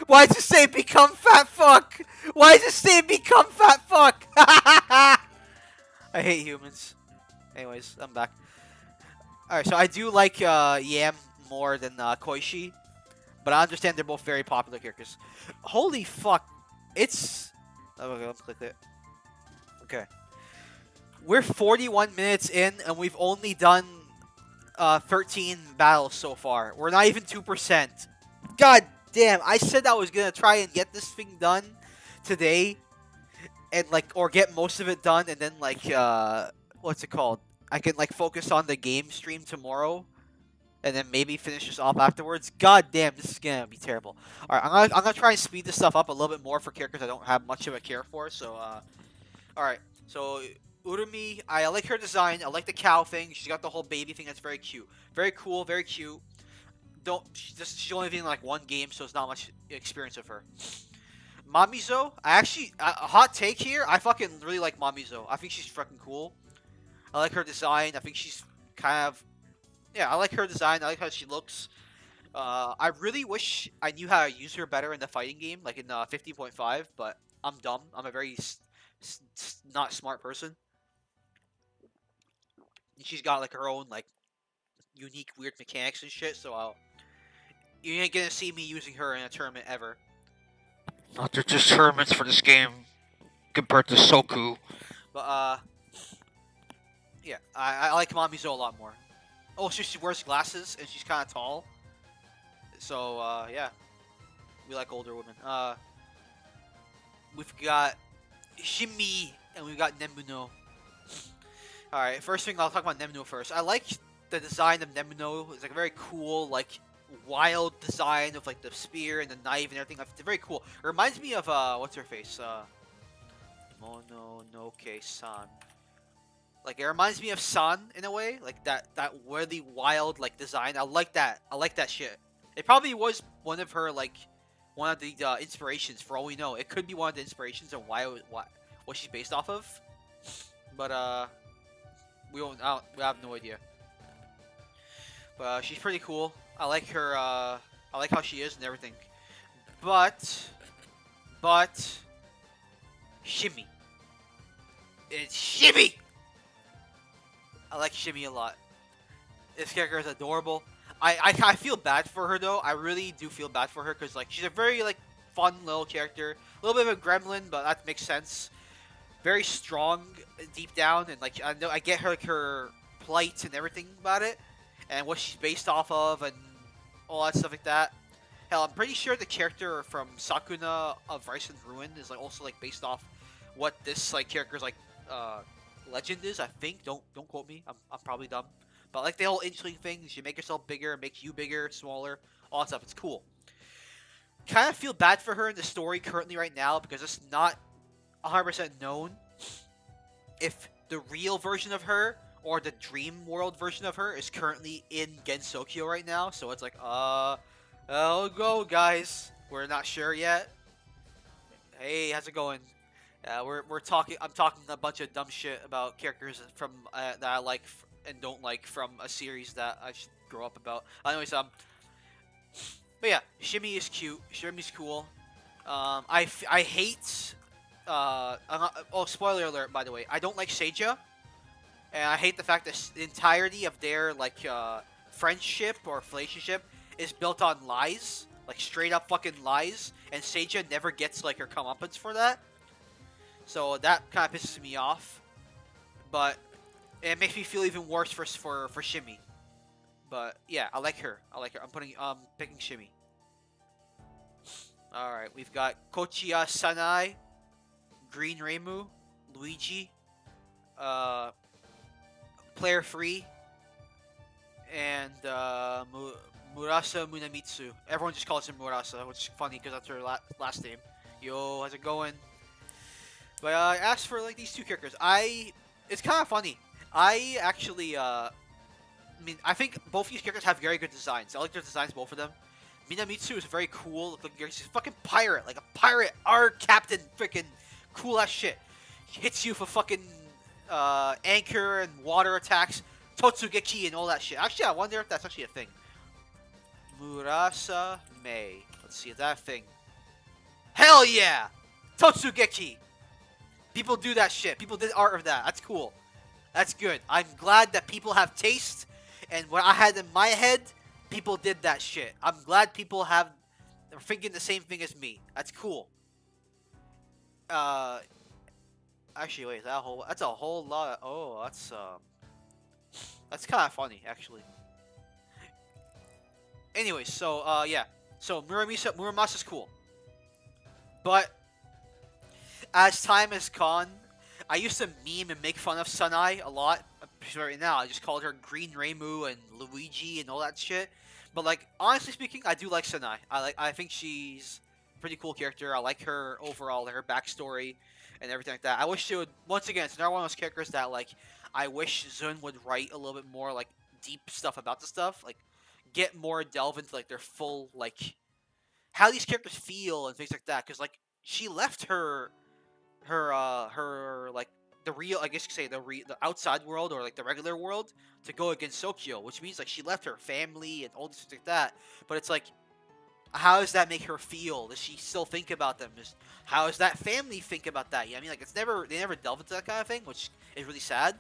Speaker 2: Why does it say become fat fuck? Why does it say become fat fuck? I hate humans. Anyways, I'm back. Alright, so I do like Yam more than Koishi. But I understand they're both very popular characters. Holy fuck. It's... Oh, okay, let's click it. Okay. We're 41 minutes in, and we've only done 13 battles so far. We're not even 2%. God damn, I said I was gonna try and get this thing done today. And, like, or get most of it done, and then, like, what's it called? I can, like, focus on the game stream tomorrow. And then maybe finish this off afterwards. God damn, this is gonna be terrible. Alright, I'm gonna try and speed this stuff up a little bit more for characters I don't have much of a care for. So, alright. So, Urumi, I like her design. I like the cow thing. She's got the whole baby thing. That's very cute. Very cool. Very cute. She's only been in like one game, so it's not much experience of her. Mamizo, I actually a hot take here. I fucking really like Mamizo. I think she's fucking cool. I like her design. I think she's kind of yeah. I like her design. I like how she looks. I really wish I knew how to use her better in the fighting game, like in 15.5. But I'm dumb. I'm a very not smart person. And she's got like her own like unique weird mechanics and shit. So you ain't gonna see me using her in a tournament ever. Not there's just tournaments for this game compared to Soku. But yeah, I like Mamizo a lot more. Oh, she wears glasses and she's kind of tall. So yeah, we like older women. We've got Shimi and we've got Nemuno. All right, first thing I'll talk about Nemuno first. I like the design of Nemuno. It's like a very cool, like wild design of like the spear and the knife and everything. It's very cool. It reminds me of what's her face? Mononoke-san. Like it reminds me of San in a way, like that really wild like design. I like that. I like that shit. It probably was one of her like one of the inspirations. For all we know, it could be one of the inspirations and what she's based off of. But we have no idea. But she's pretty cool. I like her. I like how she is and everything. But Shimmy. It's Shimmy. I like Shimmy a lot. This character is adorable. I feel bad for her though. I really do feel bad for her because like she's a very like fun little character. A little bit of a gremlin, but that makes sense. Very strong deep down, and like I know I get her like her plight and everything about it, and what she's based off of, and all that stuff like that. Hell, I'm pretty sure the character from Sakuna of Rice and Ruin is like also like based off what this like character's like legend is. I think. Don't quote me. I'm probably dumb. But like the whole inchling thing, you make yourself bigger, makes you bigger, smaller, all that stuff. It's cool. Kind of feel bad for her in the story currently right now because it's not 100% known if the real version of her or the dream world version of her is currently in Gensokyo right now. So it's like, oh go guys, we're not sure yet. Hey, how's it going? We're talking. I'm talking a bunch of dumb shit about characters from that I like and don't like from a series that I should grow up about. Anyways, but yeah, Shimmy is cute. Shimmy's cool. I hate. Oh, spoiler alert! By the way, I don't like Seija, and I hate the fact that the entirety of their like friendship or relationship is built on lies, like straight up fucking lies, and Seija never gets like her comeuppance for that. So that kind of pisses me off, but it makes me feel even worse for Shimmy. But yeah, I like her. I'm picking Shimmy. All right, we've got Kochiya Sanai, Green Reimu, Luigi, Player Free, and Murasa Munamitsu. Everyone just calls him Murasa, which is funny because that's her last name. Yo, how's it going? But as for like these two characters, it's kind of funny. I actually, I I think both these characters have very good designs. I like their designs, both of them. Minamitsu is very cool. He's a fucking pirate, like a pirate, our captain, freaking cool ass shit. He hits you for fucking anchor and water attacks, Totsugeki and all that shit. Actually, I wonder if that's actually a thing. Murasa Mei. Let's see if that thing. Hell yeah! Totsugeki! People do that shit. People did art of that. That's cool. That's good. I'm glad that people have taste, and what I had in my head, people did that shit. I'm glad people are thinking the same thing as me. That's cool. Actually, wait, that's a whole lot. That's kind of funny, actually. Anyway, so yeah, so Muramasa's cool, but as time has gone, I used to meme and make fun of Sanai a lot. Right now, I just called her Green Reimu and Luigi and all that shit. But like, honestly speaking, I do like Sanai. I think she's a pretty cool character. I like her overall, her backstory. and everything like that. I wish they would, once again, it's another one of those characters that like I wish Zun would write a little bit more like deep stuff about the stuff, like get more delve into like their full like how these characters feel and things like that. Because like she left her like the real, I guess you could say the outside world or like the regular world to go against Sokyo, which means like she left her family and all this things like that. But it's like, how does that make her feel? Does she still think about them? How does that family think about that? I mean, like they never delve into that kind of thing, which is really sad.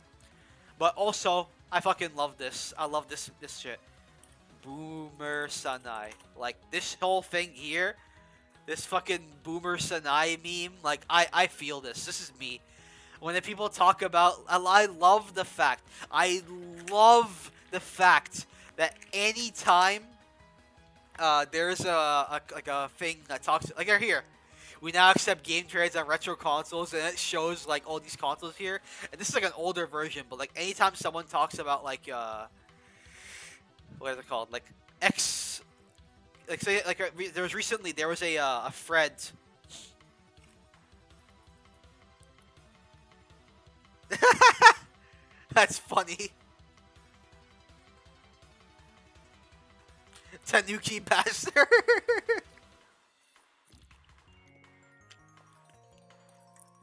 Speaker 2: But also, I fucking love this. I love this shit. Boomer Sanai, like this whole thing here, this fucking Boomer Sanai meme. Like I feel this. This is me. When the people talk about, I love the fact. I love the fact that anytime there's like a thing that talks like right here. We now accept game trades on retro consoles, and it shows like all these consoles here. And this is like an older version, but like anytime someone talks about like what is it called? Like X, like say like there was recently there was a Fred. That's funny. Tanuki Bastard.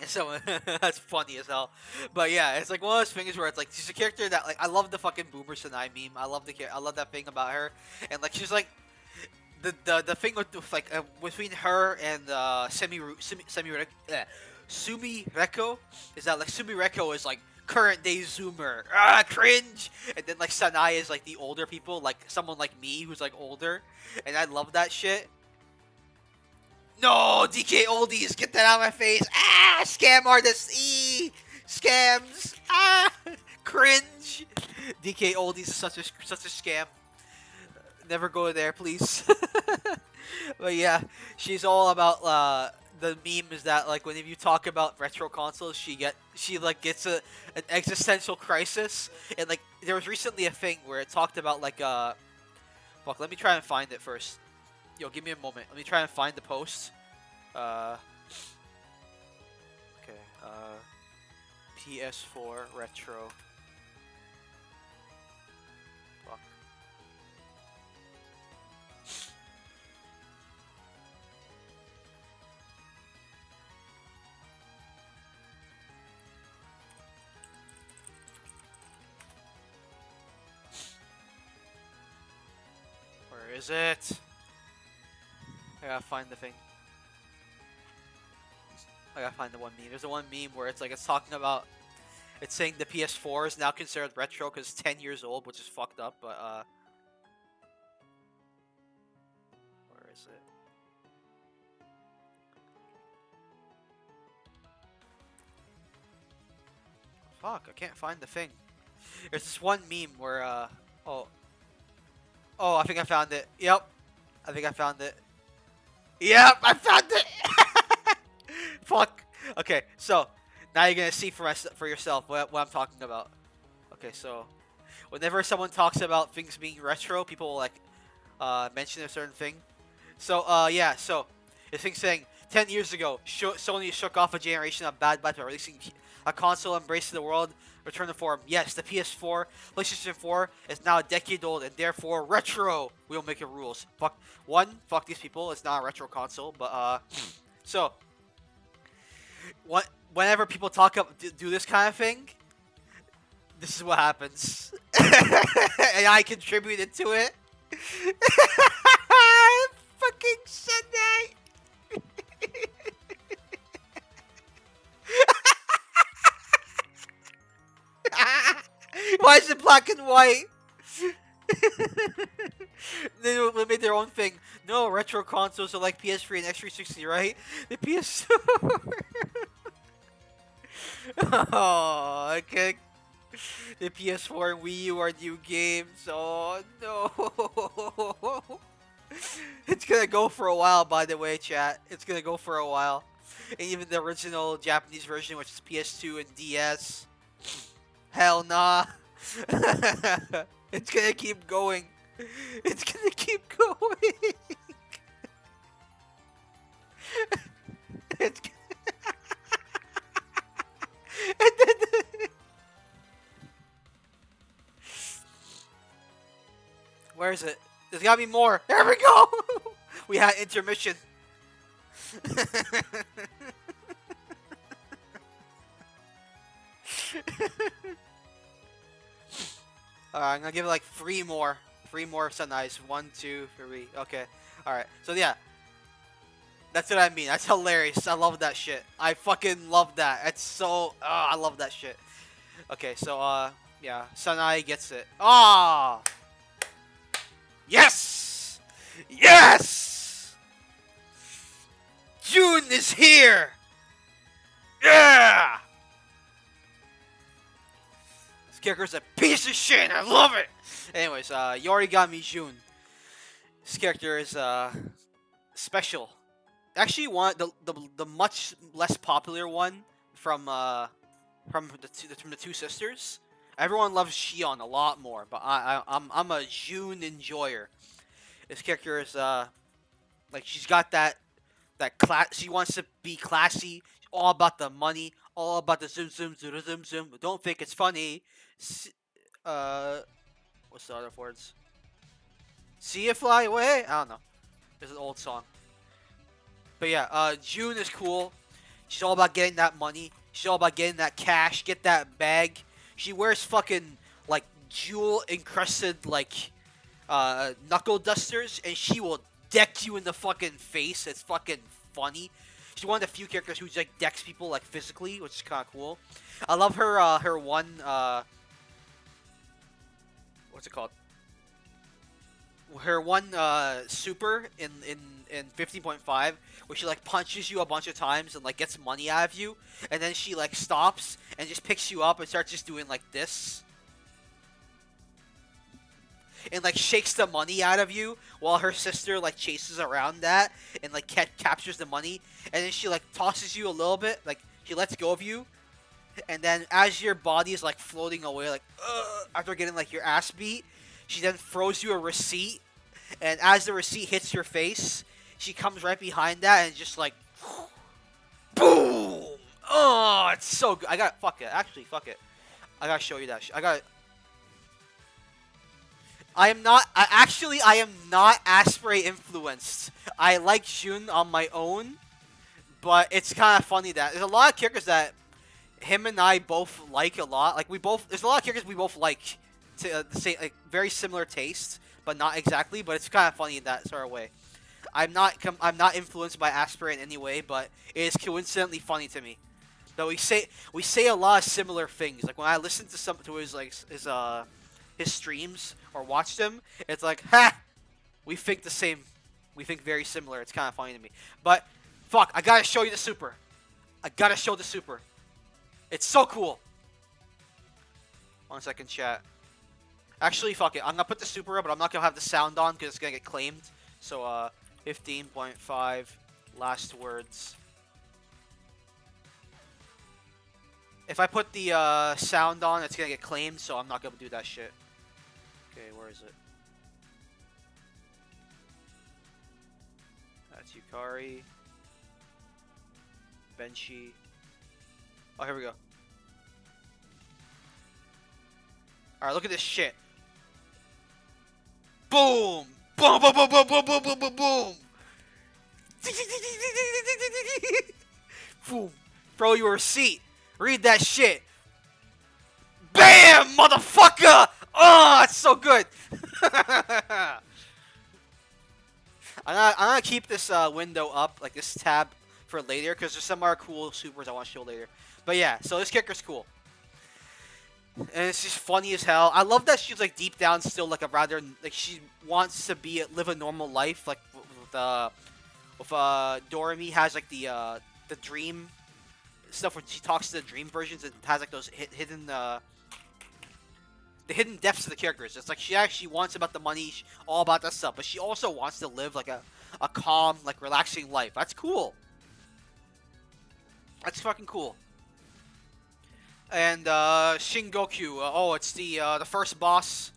Speaker 2: So that's funny as hell, but yeah, it's like one of those things where it's like she's a character that like I love the fucking Boomer Sanai meme. I love that thing about her, and like she's like the thing with like between her and Sumi Reko is that like Sumi Reko is like current day Zoomer, cringe, and then like Sanai is like the older people, like someone like me who's like older, and I love that shit. No, DK Oldies, get that out of my face. Scam artists. Scams. Cringe. DK Oldies is such a scam. Never go there, please. But yeah, she's all about the meme is that like whenever you talk about retro consoles, she like gets an existential crisis, and like there was recently a thing where it talked about like fuck, let me try and find it first. Yo, give me a moment. Let me try and find the post. Okay. PS4 retro. Fuck. Where is it? I gotta find the thing. I gotta find the one meme. There's a one meme where it's like it's talking about, it's saying the PS4 is now considered retro because it's 10 years old, which is fucked up. But where is it? Fuck, I can't find the thing. There's this one meme where oh, I think I found it. Yep, I think I found it. Yep, I found it. Fuck. Okay, so now you're gonna see for yourself what I'm talking about. Okay, so whenever someone talks about things being retro, people will like mention a certain thing. So yeah, so this thing saying 10 years ago, Sony shook off a generation of bad vibes by releasing a console embracing the world. Return to form. Yes, the PS4, PlayStation 4 is now a decade old and therefore retro. We don't make the rules. Fuck these people. It's not a retro console, but so whenever people do this kind of thing, this is what happens. And I contributed to it. Fucking Sunday. Why is it black and white? They made their own thing. No, retro consoles are like PS3 and X360, right? The PS4. Oh, okay. The PS4 and Wii U are new games. Oh no. It's gonna go for a while, by the way, chat. It's gonna go for a while. And even the original Japanese version, which is PS2 and DS. Hell nah. It's gonna keep going. It's gonna keep going. It's Where is it? There's gotta be more. There we go. We had intermission. I'm gonna give it like three more. Three more sunrise. 1, 2, 3. Okay. Alright. So yeah. That's what I mean. That's hilarious. I love that shit. I fucking love that. It's so I love that shit. Okay, so yeah, Sanai gets it. Ah! Yes! Yes! June is here! Yeah! This character's a piece of shit. I love it. Anyways, Yorigami June. This character is special. Actually, the much less popular one from the two sisters. Everyone loves Shion a lot more, but I'm a June enjoyer. This character is like she's got that class. She wants to be classy. All about the money. All about the zoom zoom zoom zoom zoom. Don't think it's funny. What's the other words? See it fly away. I don't know. There's an old song. But yeah, June is cool. She's all about getting that money. She's all about getting that cash, get that bag. She wears fucking like jewel encrusted like knuckle dusters, and she will deck you in the fucking face. It's fucking funny. She's one of the few characters who like decks people like physically, which is kind of cool. I love her her one what's it called? Her one super in 15.5, where she like punches you a bunch of times and like gets money out of you, and then she like stops and just picks you up and starts just doing like this and like shakes the money out of you while her sister like chases around that and like captures the money, and then she like tosses you a little bit, like she lets go of you, and then as your body is like floating away like after getting like your ass beat, she then throws you a receipt, and as the receipt hits your face, she comes right behind that and just like boom. Oh, it's so good. Fuck it. Actually, fuck it. I gotta show you that shit. I am not Asprey influenced. I like Jun on my own, but it's kind of funny that there's a lot of characters that him and I both like a lot. Like there's a lot of characters we both like to the same, like very similar tastes, but not exactly. But it's kind of funny in that sort of way. I'm not influenced by Asprey in any way, but it is coincidentally funny to me. Though we say a lot of similar things. Like when I listen to his streams or watch them, it's like, ha! We think the same. We think very similar. It's kind of funny to me. But fuck, I gotta show you the super. I gotta show the super. It's so cool. 1 second, chat. Actually, fuck it. I'm gonna put the super up, but I'm not gonna have the sound on because it's gonna get claimed. So 15.5 last words. If I put the sound on, it's gonna get claimed, so I'm not gonna do that shit. Okay, where is it? That's Yukari. Benshi. Oh, here we go. Alright, look at this shit. Boom! Boom, boom, boom, boom, boom, boom, boom, boom, boom! Boom. Throw you a receipt. Read that shit. BAM! Motherfucker! Oh, it's so good! I'm gonna keep this window up, like this tab, for later, because there's some more cool supers I want to show later. But yeah, so this character's cool. And it's just funny as hell. I love that she's like deep down still like a rather like she wants to live a normal life, like with Doremi has like the dream stuff where she talks to the dream versions and has like those hidden the hidden depths of the characters. It's like she actually wants about the money, all about that stuff, but she also wants to live like a calm, like relaxing life. That's cool. That's fucking cool. And Shingoku, oh, it's the first boss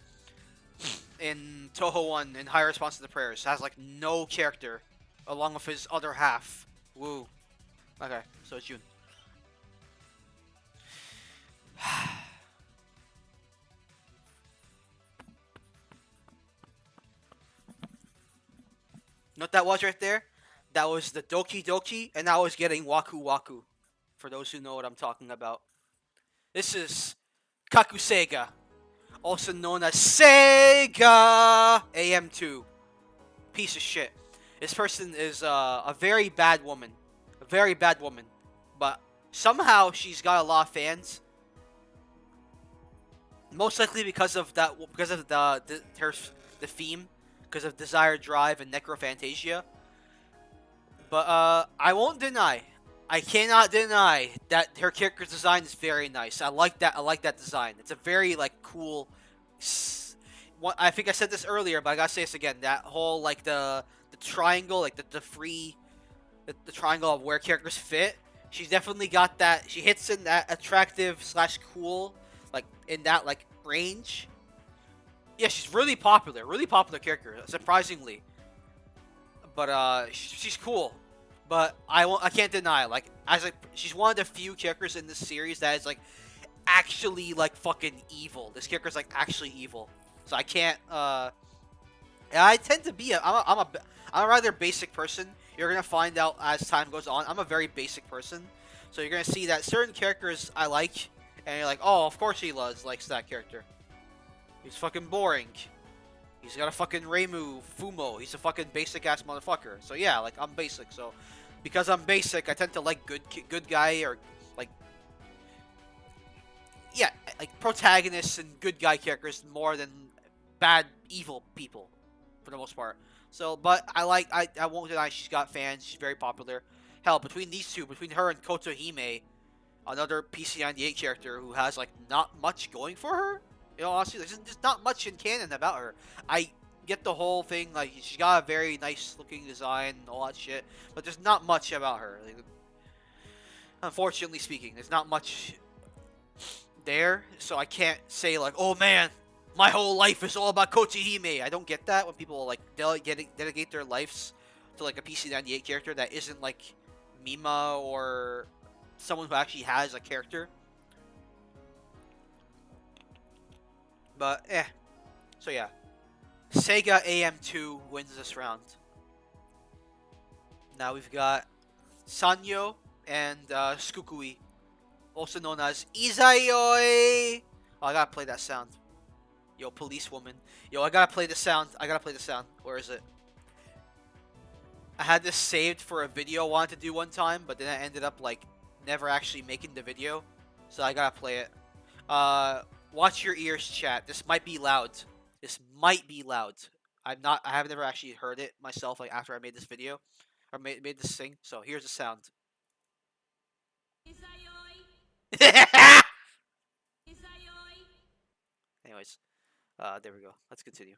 Speaker 2: in Touhou 1 in High Response to the Prayers. Has like no character, along with his other half. Woo. Okay, so it's June. You know what that was right there? That was the Doki Doki, and I was getting Waku Waku. For those who know what I'm talking about. This is Kakusega, also known as Sega AM2. Piece of shit. This person is a very bad woman. A very bad woman. But somehow she's got a lot of fans. Most likely because of that, because of the theme, because of Desire Drive and Necrophantasia. But I won't deny, I cannot deny that her character's design is very nice. I like that. I like that design. It's a very like cool. I think I said this earlier, but I gotta say this again. That whole like the triangle, like the triangle of where characters fit. She's definitely got that. She hits in that attractive slash cool, like in that like range. Yeah, she's really popular character, surprisingly. But she's cool. But I can't deny, like, she's one of the few characters in this series that is like actually like fucking evil. This character's like actually evil. So I can't. I tend to be I'm a rather basic person. You're gonna find out as time goes on. I'm a very basic person. So you're gonna see that certain characters I like, and you're like, oh, of course he likes that character. He's fucking boring. He's got a fucking Reimu Fumo. He's a fucking basic ass motherfucker. So yeah, like I'm basic. So because I'm basic, I tend to like good guy or like yeah, like protagonists and good guy characters more than bad evil people for the most part. So, but I won't deny she's got fans. She's very popular. Hell, between these two, between her and Kotohime, another PC98 character who has like not much going for her. You know, honestly, there's not much in canon about her. I get the whole thing, like she's got a very nice looking design and all that shit, but there's not much about her. Like, unfortunately speaking, there's not much there, so I can't say like, oh man, my whole life is all about Kotohime. I don't get that when people like dedicate their lives to like a PC98 character that isn't like Mima or someone who actually has a character. But so yeah, Sega AM2 wins this round. Now we've got Sanyo and Skukui, also known as Izayoi. Oh, I gotta play that sound. Yo, policewoman. Yo, I gotta play the sound. Where is it? I had this saved for a video I wanted to do one time, but then I ended up like never actually making the video, so I gotta play it. Watch your ears, chat. This might be loud. I have never actually heard it myself, like after I made this video or made this thing. So here's the sound. Anyways, there we go. Let's continue.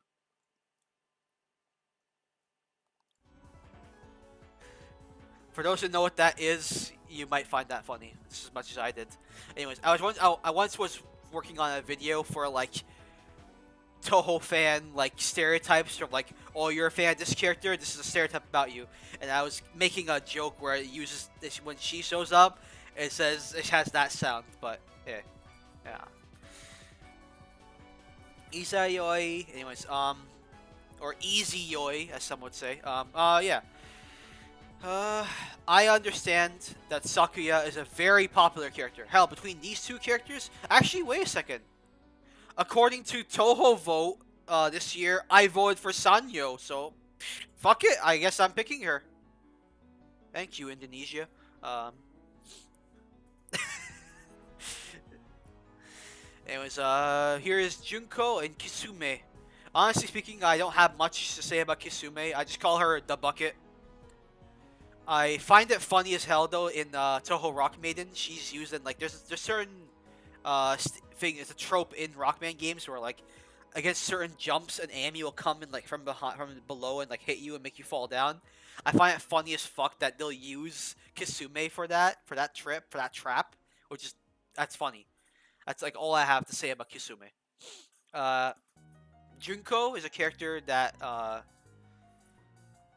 Speaker 2: For those who know what that is, you might find that funny, just as much as I did. Anyways, I once was working on a video for like Touhou fan like stereotypes from like, oh, you're a fan of this character, this is a stereotype about you, and I was making a joke where it uses this when she shows up. It has that sound, but yeah. Izayoi, anyways, or Easy Yoi, as some would say. Yeah. I understand that Sakuya is a very popular character. Hell, between these two characters, actually, wait a second. According to Touhou vote, this year, I voted for Sanyo, so fuck it. I guess I'm picking her. Thank you, Indonesia. Anyways, here is Junko and Kisume. Honestly speaking, I don't have much to say about Kisume. I just call her the bucket. I find it funny as hell though in Touhou Rock Maiden. She's used in like there's certain thing. It's a trope in Rockman games where like against certain jumps, an Amy will come in like from below and like hit you and make you fall down. I find it funny as fuck that they'll use Kisume for that trap, which is that's funny. That's like all I have to say about Kisume. Junko is a character that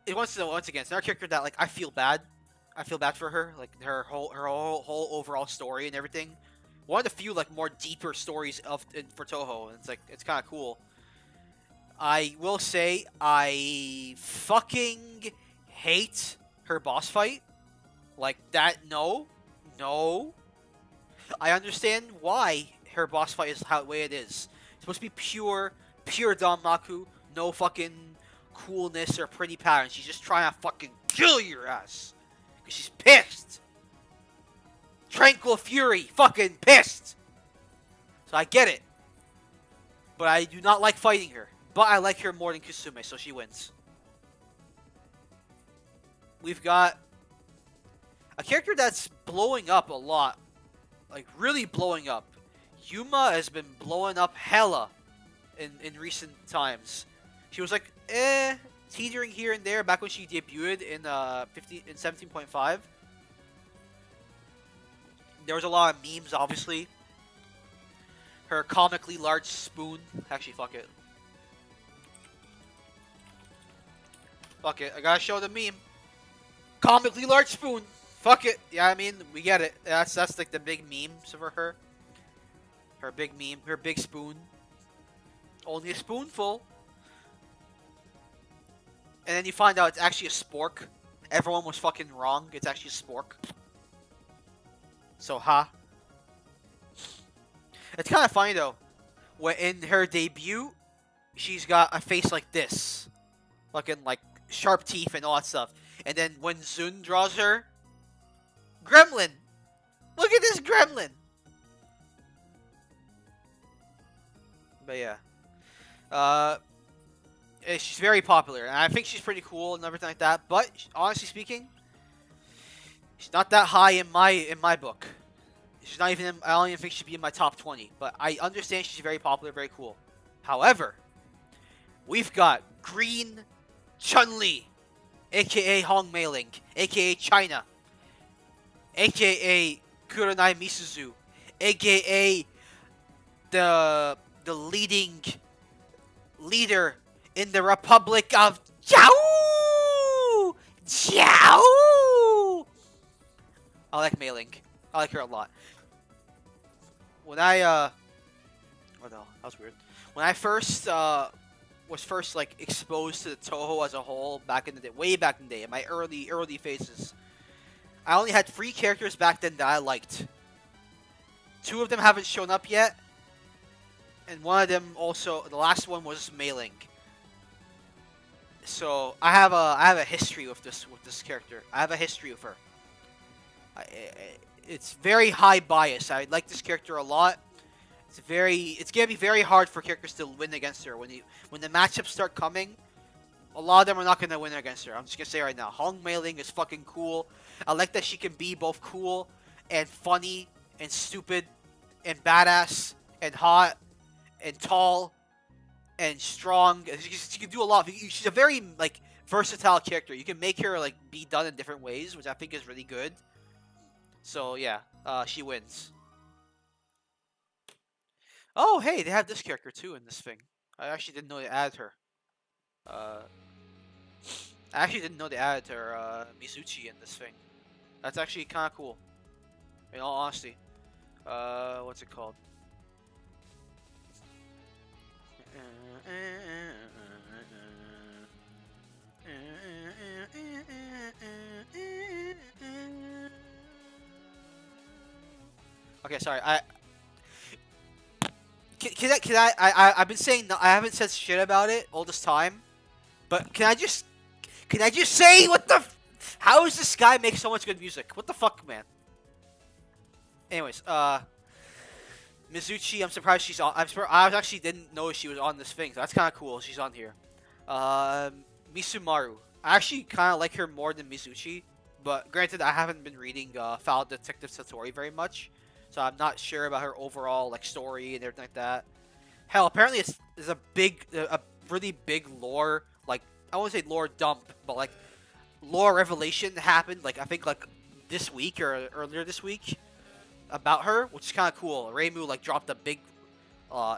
Speaker 2: once again, it's another character that like I feel bad. I feel bad for her, like her whole overall story and everything. One of the few like more deeper stories for Touhou, and it's like it's kind of cool. I will say I fucking hate her boss fight. Like that, no. No. I understand why her boss fight is how the way it is. It's supposed to be pure Danmaku, no fucking coolness or pretty patterns. She's just trying to fucking kill your ass. Because she's pissed. Tranquil Fury, fucking pissed. So I get it. But I do not like fighting her. But I like her more than Kusume, so she wins. We've got a character that's blowing up a lot. Like, really blowing up. Yuma has been blowing up hella in recent times. She was like, teetering here and there back when she debuted in 17.5. There was a lot of memes, obviously. Her comically large spoon. Actually, fuck it. Fuck it. I gotta show the meme. Comically large spoon. Fuck it. Yeah, I mean, we get it. That's like the big memes of her. Her big meme. Her big spoon. Only a spoonful. And then you find out it's actually a spork. Everyone was fucking wrong. It's actually a spork. So, It's kind of funny, though. When in her debut, she's got a face like this. Looking like sharp teeth and all that stuff. And then when Zun draws her, gremlin! Look at this gremlin! But yeah. She's very popular. And I think she's pretty cool and everything like that. But, honestly speaking, she's not that high in my book. She's not even I don't even think she'd be in my top 20. But I understand she's very popular, very cool. However, we've got Green Chun-Li, aka Hong Mei-ling, aka China, aka Kurenai Misuzu, aka the leader in the Republic of Jiao! Jiao! I like Mei-ling. I like her a lot. When I oh no, that was weird. When I first was like exposed to the Touhou as a whole back in the day, way back in the day, in my early phases, I only had 3 characters back then that I liked. 2 of them haven't shown up yet, and one of them also, the last one was Mei-ling. So I have a history with this character. I have a history with her. It's very high bias. I like this character a lot. It's gonna be very hard for characters to win against her when the matchups start coming. A lot of them are not gonna win against her. I'm just gonna say right now, Hong Mei-ling is fucking cool. I like that she can be both cool and funny and stupid and badass and hot and tall and strong. She can do a lot. She's a very like versatile character. You can make her like be done in different ways, which I think is really good. So yeah, she wins. Oh hey, they have this character too in this thing. I actually didn't know they added her. I actually didn't know they added her Mizuchi in this thing. That's actually kind of cool. In all honesty, what's it called? Okay, sorry. I've been saying no, I haven't said shit about it all this time, but can I just say what the? How does this guy make so much good music? What the fuck, man? Anyways, Mizuchi, I'm surprised she's on. I actually didn't know she was on this thing, so that's kind of cool. She's on here. Misumaru. I actually kind of like her more than Mizuchi, but granted, I haven't been reading Foul Detective Satori very much, so I'm not sure about her overall like story and everything like that. Hell, apparently there's a really big lore, like I won't say lore dump, but like lore revelation happened. Like I think like this week or earlier this week about her, which is kind of cool. Reimu like dropped a big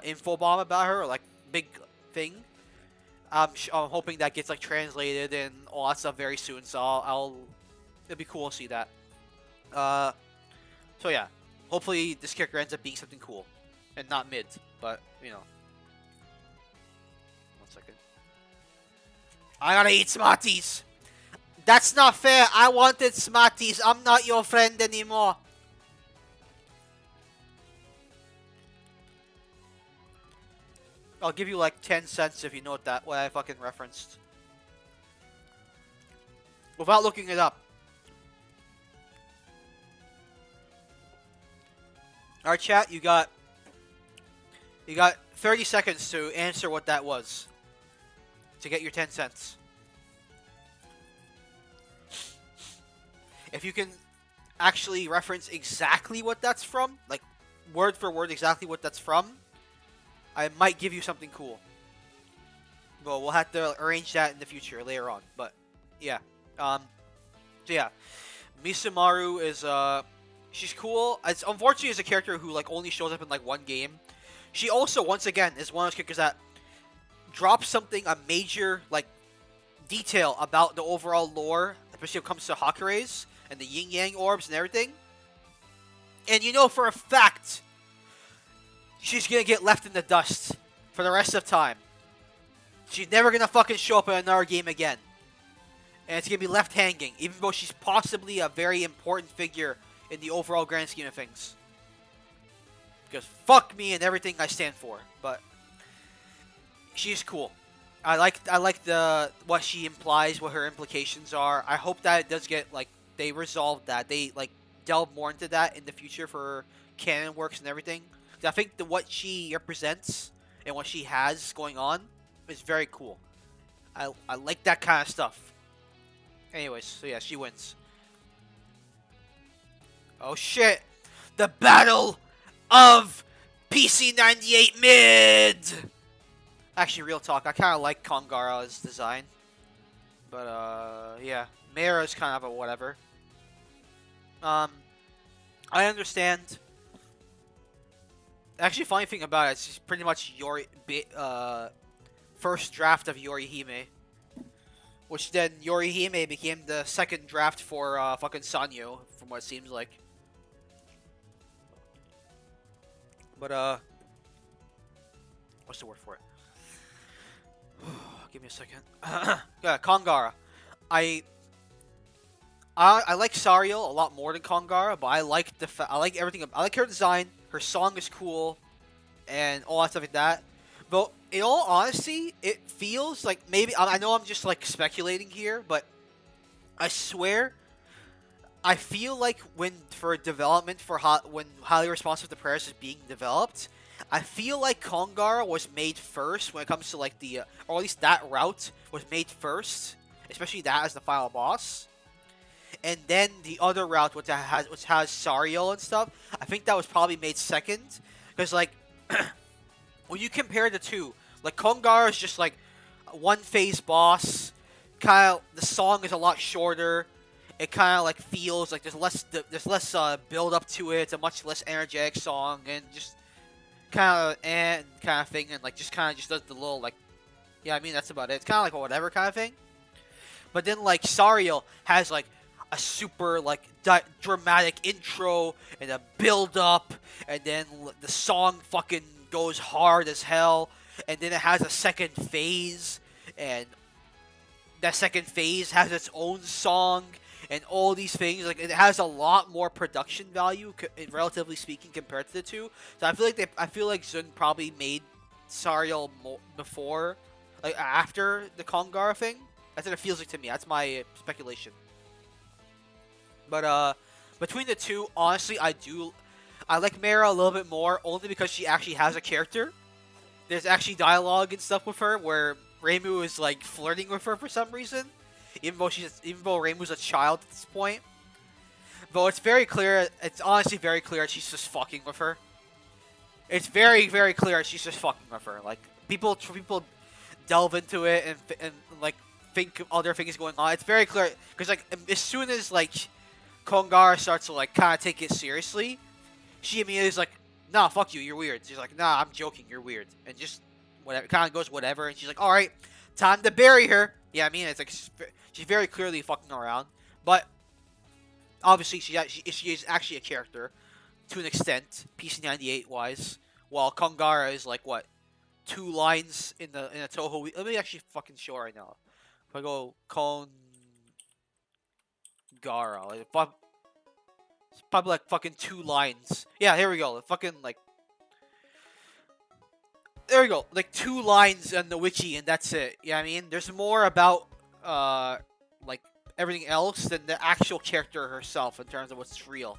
Speaker 2: info bomb about her, or, like big thing. I'm hoping that gets like translated and all that stuff very soon. So it'll be cool to see that. So yeah, hopefully this character ends up being something cool and not mid. But you know, 1 second. I gotta eat Smarties. That's not fair. I wanted Smarties. I'm not your friend anymore. I'll give you like 10 cents if you know what I fucking referenced. Without looking it up. Alright, chat, you got 30 seconds to answer what that was. To get your 10 cents. If you can actually reference exactly what that's from, like word for word exactly what that's from, I might give you something cool. Well, we'll have to arrange that in the future later on. But yeah, so yeah, Misumaru is she's cool. It's unfortunately is a character who like only shows up in like one game. She also once again is one of those characters that drops a major like detail about the overall lore, especially when it comes to Hakure's and the yin yang orbs and everything. And you know for a fact she's gonna get left in the dust for the rest of time. She's never gonna fucking show up in another game again. And it's gonna be left hanging, even though she's possibly a very important figure in the overall grand scheme of things. Because fuck me and everything I stand for. But she's cool. I like the what she implies, what her implications are. I hope that it does get like they resolve that. They like delve more into that in the future for canon works and everything. I think what she represents and what she has going on is very cool. I like that kind of stuff. Anyways, so yeah, she wins. Oh shit! The Battle of PC98 Mid! Actually, real talk, I kind of like Kongara's design. But, yeah. Mera's kind of a whatever. I understand. Actually, funny thing about it, it's pretty much first draft of Yorihime. Which then Yorihime became the second draft for fucking Sanyo, from what it seems like. But, what's the word for it? Give me a second. Yeah, Kongara. I like Sariel a lot more than Kongara, but I like I like everything. I like her design. Her song is cool, and all that stuff like that. But in all honesty, it feels like maybe I know I'm just like speculating here, but I swear, I feel like when Highly Responsive to Prayers is being developed, I feel like Kongara was made first when it comes to like or at least that route was made first, especially that as the final boss. And then the other route, which has Sariel and stuff, I think that was probably made second. Because, like, when you compare the two, like, Kongara is just, like, a one-phase boss. Kind of, the song is a lot shorter. It kind of, like, feels like there's less build-up to it. It's a much less energetic song. And just kind of thing. And, like, just does the little, like, yeah, I mean, that's about it. It's kind of like a whatever kind of thing. But then, like, Sariel has, like, a super like dramatic intro and a build up, and then the song fucking goes hard as hell, and then it has a second phase, and that second phase has its own song and all these things. Like, it has a lot more production value, relatively speaking, compared to the two. So I feel like Zun probably made Sariel before, like after the Kongara thing. That's what it feels like to me. That's my speculation. But between the two, honestly, I like Mera a little bit more, only because she actually has a character. There's actually dialogue and stuff with her where Reimu is like flirting with her for some reason, even though Reimu's a child at this point. But it's very clear. It's honestly very clear she's just fucking with her. It's very, very clear she's just fucking with her. Like, people delve into it and like think other things going on. It's very clear because like as soon as like Kongara starts to like kind of take it seriously, she immediately is like, "Nah, fuck you, you're weird." She's like, "Nah, I'm joking, you're weird," and just whatever, kind of goes whatever. And she's like, "All right, time to bury her." Yeah, I mean, it's like she's very clearly fucking around, but obviously she is actually a character to an extent, PC98 wise. While Kongara is like what, 2 lines in a Touhou. Let me actually fucking show right now. If I go Kongara, like, it's probably like fucking 2 lines. Yeah, here we go. Fucking like, there we go. Like 2 lines on the wiki, and that's it. Yeah, I mean, there's more about like everything else than the actual character herself in terms of what's real.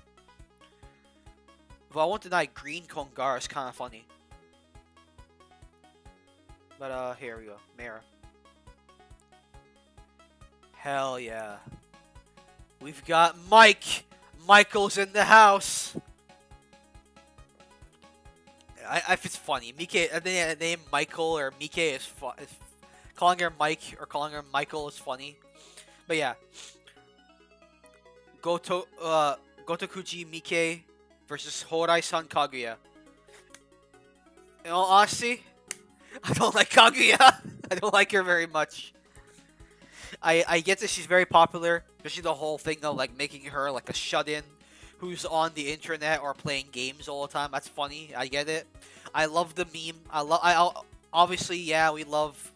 Speaker 2: If I won't deny, Green Kongara is kind of funny. But here we go. Mara. Hell yeah. We've got Mike. Michael's in the house. It's funny. Mike, the name Michael or Mike is fun. Calling her Mike or calling her Michael is funny. But yeah. Gotokuji Mike versus Horai-san Kaguya. In all honesty, I don't like Kaguya. I don't like her very much. I get that she's very popular, especially the whole thing of like making her like a shut-in who's on the internet or playing games all the time. That's funny. I get it. I love the meme. Obviously, yeah, we love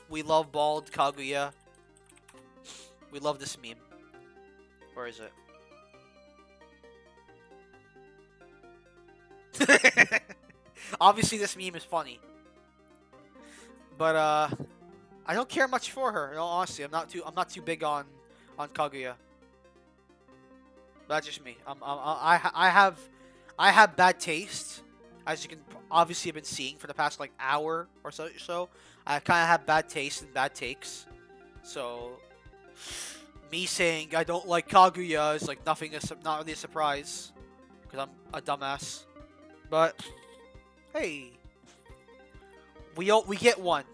Speaker 2: bald Kaguya. We love this meme. Where is it? Obviously, this meme is funny. But I don't care much for her. In all honesty, I'm not too big on Kaguya. That's just me. I have bad taste, as you can obviously have been seeing for the past like hour or so. I kind of have bad taste and bad takes. So me saying I don't like Kaguya is like not really a surprise, because I'm a dumbass. But hey, we get one.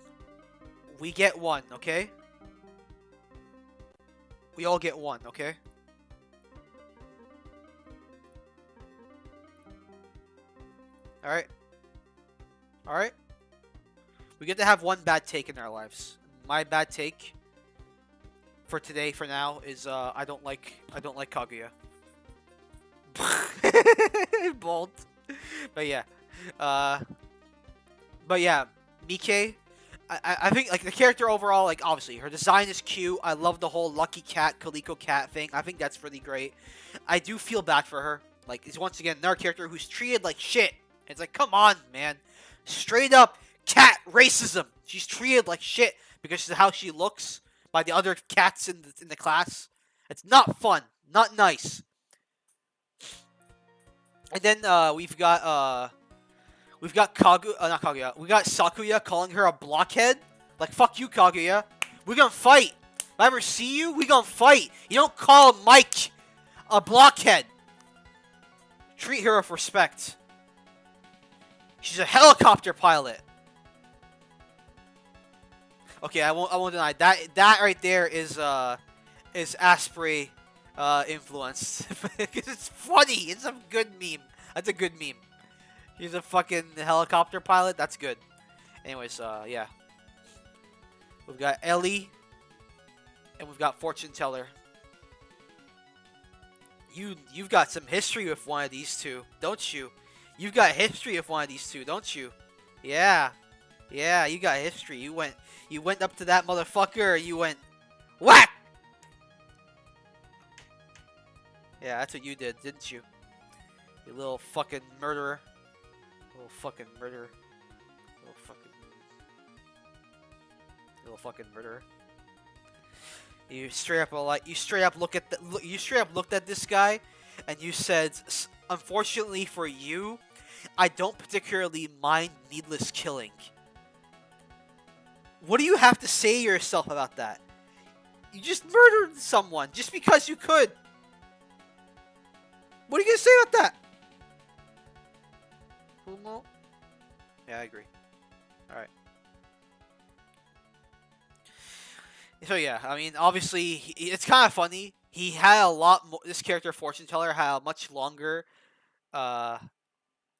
Speaker 2: We get one, okay? We all get one, okay? Alright? Alright? We get to have one bad take in our lives. My bad take for today, for now, is I don't like Kaguya. Bold. But yeah. Mike, I think like the character overall, like obviously her design is cute. I love the whole Lucky Cat, Kaliko Cat thing. I think that's really great. I do feel bad for her. Like, it's once again another character who's treated like shit. It's like, come on, man. Straight up cat racism. She's treated like shit because of how she looks by the other cats in the class. It's not fun. Not nice. And then we've got not Kaguya. We got Sakuya calling her a blockhead. Like, fuck you, Kaguya. We're gonna fight. If I ever see you, we gonna fight. You don't call Mike a blockhead. Treat her with respect. She's a helicopter pilot. Okay, I won't deny that. That right there is Asprey influenced. It's funny. It's a good meme. That's a good meme. He's a fucking helicopter pilot. That's good. Anyways, yeah. We've got Ellie, and we've got Fortune Teller. You've got some history with one of these two, don't you? You've got history with one of these two, don't you? Yeah, yeah. You got history. You went up to that motherfucker. You went whack. Yeah, that's what you did, didn't you? You little fucking murderer. Little fucking murderer. Little fucking murderer. You straight up looked at this guy, and you said, "Unfortunately for you, I don't particularly mind needless killing." What do you have to say to yourself about that? You just murdered someone just because you could. What are you gonna say about that? Fumo? Yeah, I agree. Alright. So yeah, I mean, obviously, it's kind of funny. He had a lot more, this character, Fortune Teller, had a much longer,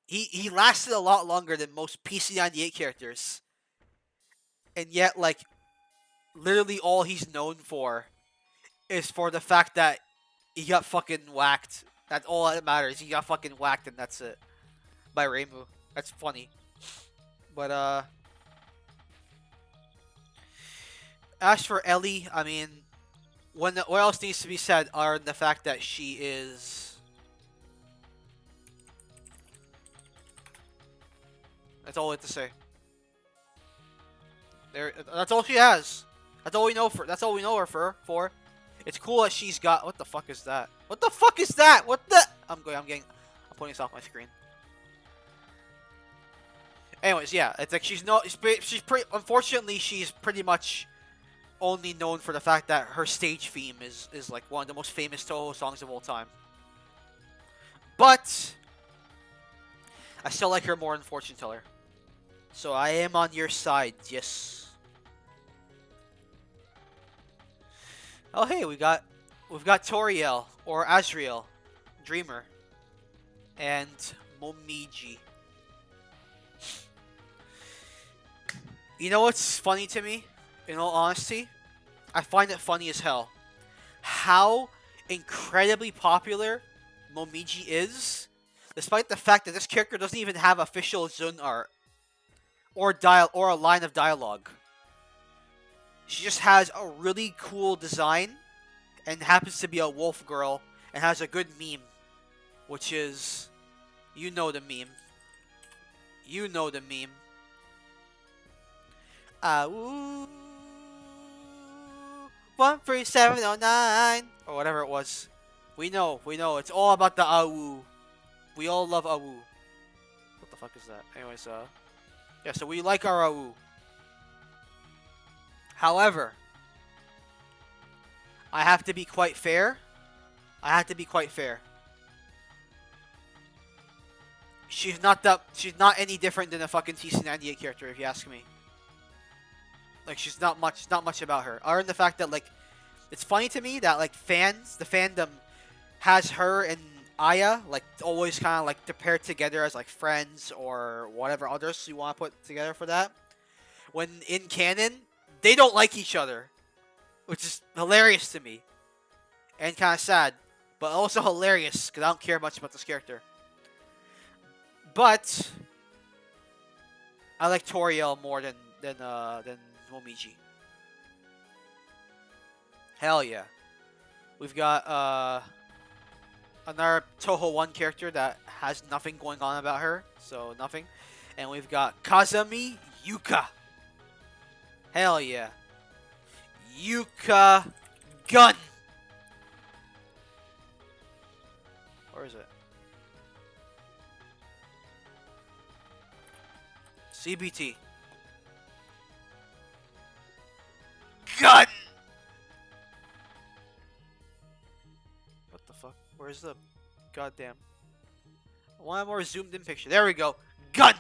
Speaker 2: he lasted a lot longer than most PC98 characters. And yet, like, literally all he's known for is for the fact that he got fucking whacked. That's all that matters. He got fucking whacked and that's it. By Reimu. That's funny. But, As for Ellie, I mean, what else needs to be said are the fact that she is. That's all I have to say. There. That's all she has. That's all we know for. That's all we know her for. It's cool that she's got. What the fuck is that? What the fuck is that? What the? I'm getting. I'm putting this off my screen. Anyways, yeah, it's like she's pretty. Unfortunately, she's pretty much only known for the fact that her stage theme is like one of the most famous Touhou songs of all time. But I still like her more than Fortune Teller. So I am on your side, yes. Oh hey, we've got Toriel or Azriel, Dreamer, and Momiji. You know what's funny to me? In all honesty, I find it funny as hell how incredibly popular Momiji is, despite the fact that this character doesn't even have official Zun art or a line of dialogue. She just has a really cool design and happens to be a wolf girl and has a good meme, which is, you know the meme. You know the meme. Ooh, 13709 or whatever it was. We know. It's all about the AWU. We all love AWU. What the fuck is that? Anyways, yeah, so we like our AWU. However, I have to be quite fair. She's not any different than a fucking TC98 character, if you ask me. Like, she's not much about her. Other than the fact that, like, it's funny to me that, like, the fandom has her and Aya, like, always kind of, like, paired together as, like, friends or whatever others you want to put together for that. When in canon, they don't like each other, which is hilarious to me. And kind of sad, but also hilarious, because I don't care much about this character. But I like Toriel more than Momiji. Hell yeah. We've got another Touhou 1 character that has nothing going on about her, so nothing. And we've got Kazami Yuka. Hell yeah. Yuka Gun. Where is it? CBT. Gun! What the fuck? Where's the goddamn... I want a more zoomed in picture. There we go. Gun!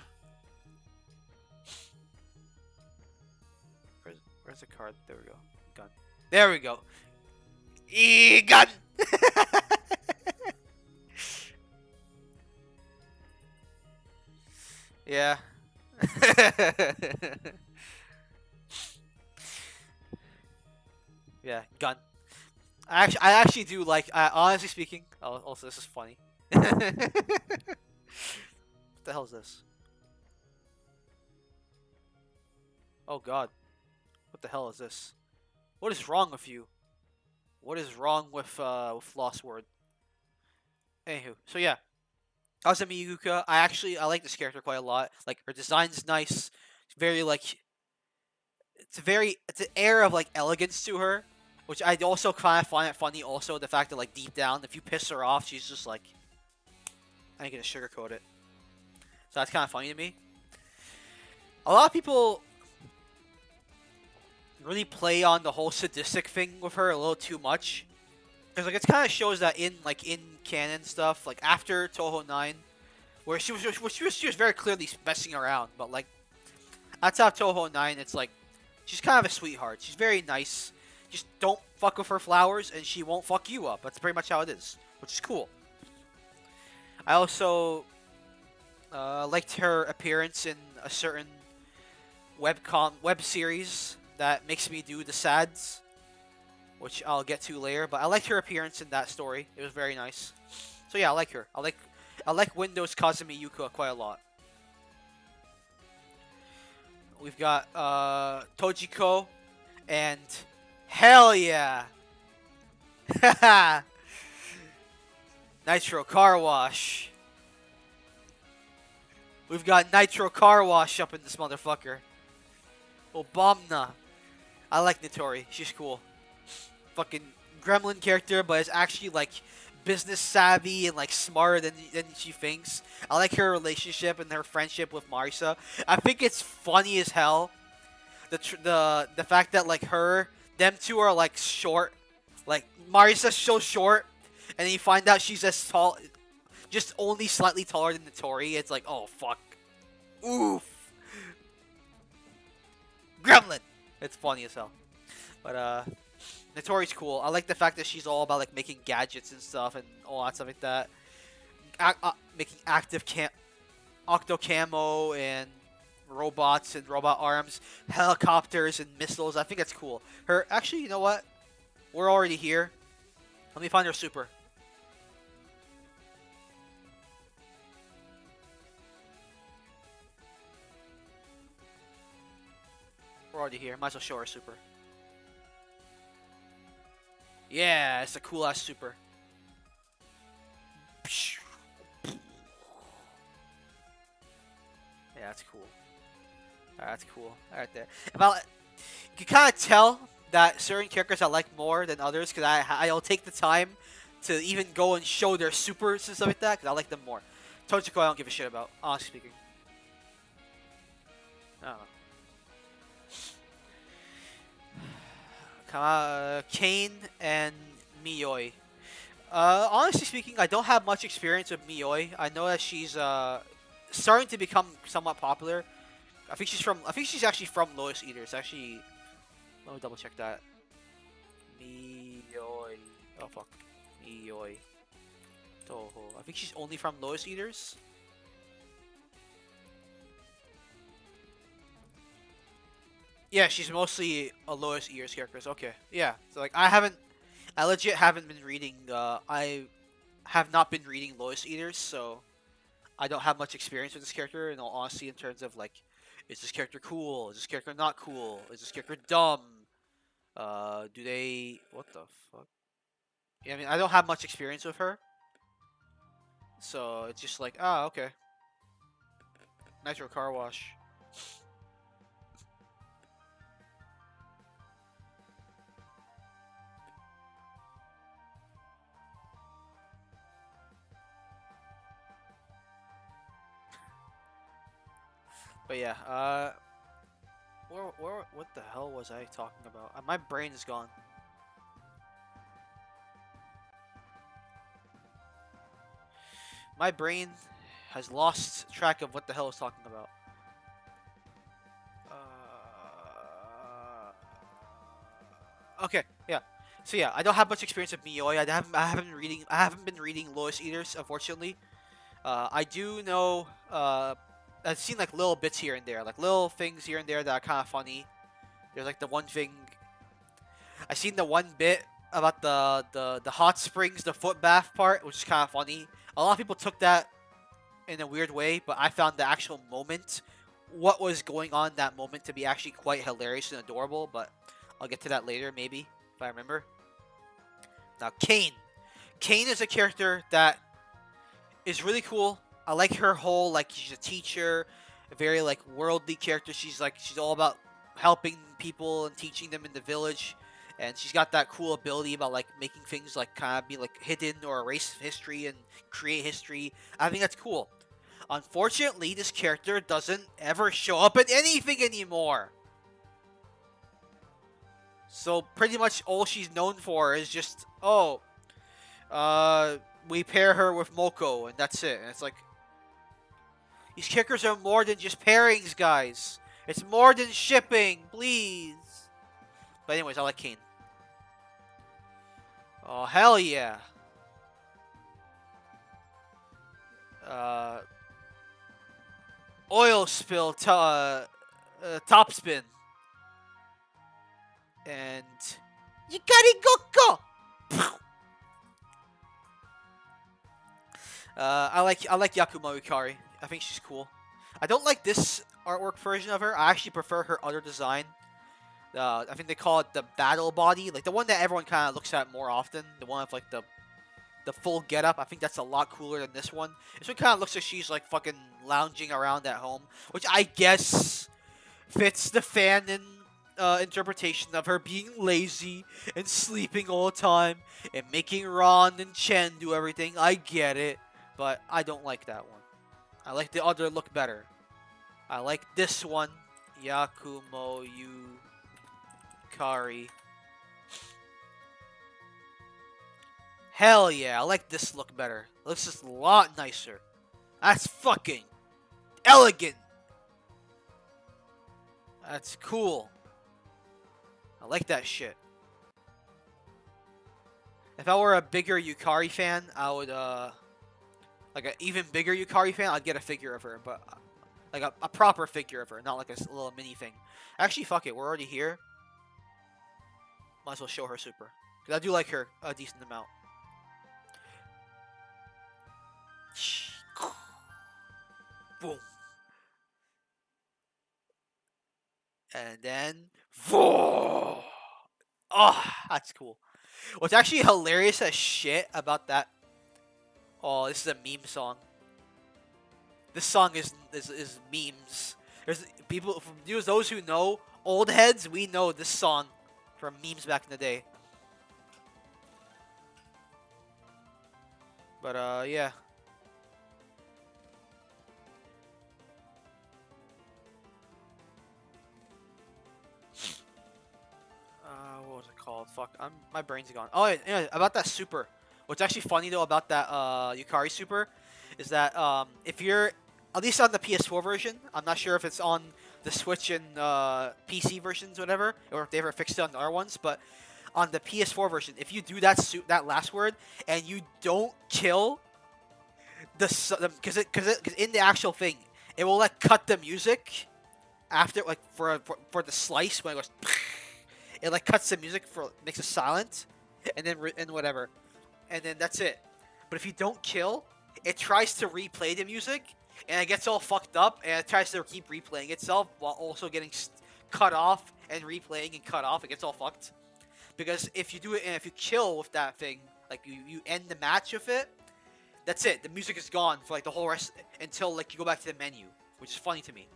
Speaker 2: Where's the card? There we go. Gun. There we go. Gun! Yeah. Yeah, gun. I actually do like. Honestly speaking, also this is funny. What the hell is this? Oh God, what the hell is this? What is wrong with you? What is wrong with Lost Word? Anywho, so yeah, Kazami Yuka. I like this character quite a lot. Like, her design's nice. It's very like. It's an air of like elegance to her. Which I also kind of find it funny also, the fact that, like, deep down, if you piss her off, she's just like, I ain't gonna sugarcoat it. So that's kind of funny to me. A lot of people really play on the whole sadistic thing with her a little too much. Because, like, it kind of shows that in canon stuff, like, after Touhou 9, where she was very clearly messing around, but, like, outside of Touhou 9, it's like, she's kind of a sweetheart. She's very nice. Just don't fuck with her flowers, and she won't fuck you up. That's pretty much how it is, which is cool. I also liked her appearance in a certain web series that makes me do the sads, which I'll get to later. But I liked her appearance in that story. It was very nice. So yeah, I like her. I like Windows Kazumi Yuka quite a lot. We've got Tojiko And hell yeah! Nitro Car Wash. We've got Nitro Car Wash up in this motherfucker. Obama. I like Nitori. She's cool. Fucking gremlin character, but is actually like business savvy and like smarter than she thinks. I like her relationship and her friendship with Marisa. I think it's funny as hell. The fact that like them two are like short, like Marisa's so short, and then you find out she's as tall, just only slightly taller than Nitori. It's like, oh fuck, oof, gremlin. It's funny as hell. But Notori's cool. I like the fact that she's all about like making gadgets and stuff and all that stuff like that. Making octo camo and robots and robot arms, helicopters and missiles. I think that's cool. Actually, you know what? We're already here. Let me find her super. We're already here. Might as well show her super. Yeah, it's a cool ass super. Yeah, that's cool. That's cool. Right there. You can kind of tell that certain characters I like more than others because I'll take the time to even go and show their supers and stuff like that because I like them more. Tochiko I don't give a shit about, honestly speaking. I don't know. Kane and Miyoi. Honestly speaking, I don't have much experience with Miyoi. I know that she's starting to become somewhat popular. I think she's actually from Lotus Eaters. Actually, let me double check that. Miyoi. Oh fuck. Miyoi. Touhou. I think she's only from Lotus Eaters. Yeah, she's mostly a Lotus Eaters character. Okay. Yeah. So like I legit haven't been reading I have not been reading Lotus Eaters, so I don't have much experience with this character in all honesty in terms of like, is this character cool? Is this character not cool? Is this character dumb? Do they... What the fuck? Yeah, I mean, I don't have much experience with her. So, it's just like, okay. Nitro Car Wash. But yeah, what the hell was I talking about? My brain is gone. My brain has lost track of what the hell I was talking about. Okay, yeah. So yeah, I don't have much experience with Miyoi. I haven't been reading Lotus Eaters, unfortunately. I do know. I've seen like little bits here and there, like little things here and there that are kind of funny. There's like the one thing. I seen the one bit about the hot springs, the foot bath part, which is kind of funny. A lot of people took that in a weird way, but I found the actual moment, what was going on in that moment, to be actually quite hilarious and adorable. But I'll get to that later, maybe if I remember. Now, Kane. Kane is a character that is really cool. I like her whole, like, she's a teacher, a very like worldly character. She's all about helping people and teaching them in the village, and she's got that cool ability about like making things like kind of be like hidden or erase history and create history. I think that's cool. Unfortunately, this character doesn't ever show up in anything anymore. So pretty much all she's known for is just, we pair her with Moko and that's it. And it's like, these characters are more than just pairings, guys. It's more than shipping, please. But anyways, I like Kane. Oh, hell yeah. Oil spill, top spin. And... Yikari Gokko! I like Yakuma Ikari. I think she's cool. I don't like this artwork version of her. I actually prefer her other design. I think they call it the battle body, like the one that everyone kind of looks at more often. The one with like the full getup. I think that's a lot cooler than this one. This one kind of looks like she's like fucking lounging around at home, which I guess fits the fan interpretation of her being lazy and sleeping all the time and making Ron and Chen do everything. I get it, but I don't like that one. I like the other look better. I like this one, Yakumo Yukari. Hell yeah, I like this look better. Looks just a lot nicer. That's fucking elegant. That's cool. I like that shit. If I were a bigger Yukari fan, I would, like an even bigger Yukari fan, I'd get a figure of her, but like a proper figure of her, not like a little mini thing. Actually, fuck it, we're already here. Might as well show her super. Because I do like her a decent amount. Boom. And then, oh, that's cool. What's actually hilarious as shit about that? Oh, this is a meme song. This song is memes. There's people from those who know old heads. We know this song from memes back in the day. But yeah. What was it called? Fuck, my brain's gone. Oh, yeah, about that super. What's actually funny though about that Yukari super is that if you're at least on the PS4 version, I'm not sure if it's on the Switch and PC versions, whatever, or if they ever fixed it on the other ones. But on the PS4 version, if you do that last word and you don't kill because in the actual thing, it will like cut the music after like for the slice when it goes. It like cuts the music makes it silent, and then and whatever, and then that's it. But if you don't kill, it tries to replay the music, and it gets all fucked up, and it tries to keep replaying itself while also getting cut off and replaying and cut off. It gets all fucked because if you do it and if you kill with that thing, like you end the match with it, that's it. The music is gone for like the whole rest until like you go back to the menu, which is funny to me.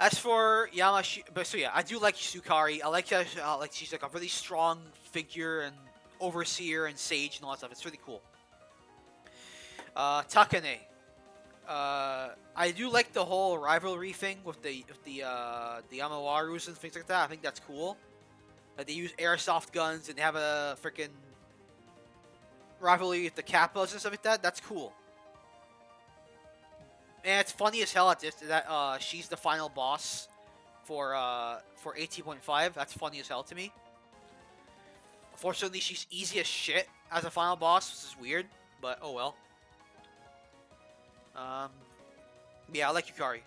Speaker 2: As for Yamashi, but so yeah, I do like Yukari. I like that. Like she's like a really strong figure and overseer and sage and all that stuff. It's really cool. Takane. I do like the whole rivalry thing with the Yamawarus and things like that. I think that's cool. Like they use airsoft guns and have a freaking rivalry with the Kappas and stuff like that. That's cool. And it's funny as hell at this that she's the final boss for 18.5. That's funny as hell to me. Unfortunately, she's easy as shit as a final boss, which is weird, but oh well. Yeah, I like Yukari.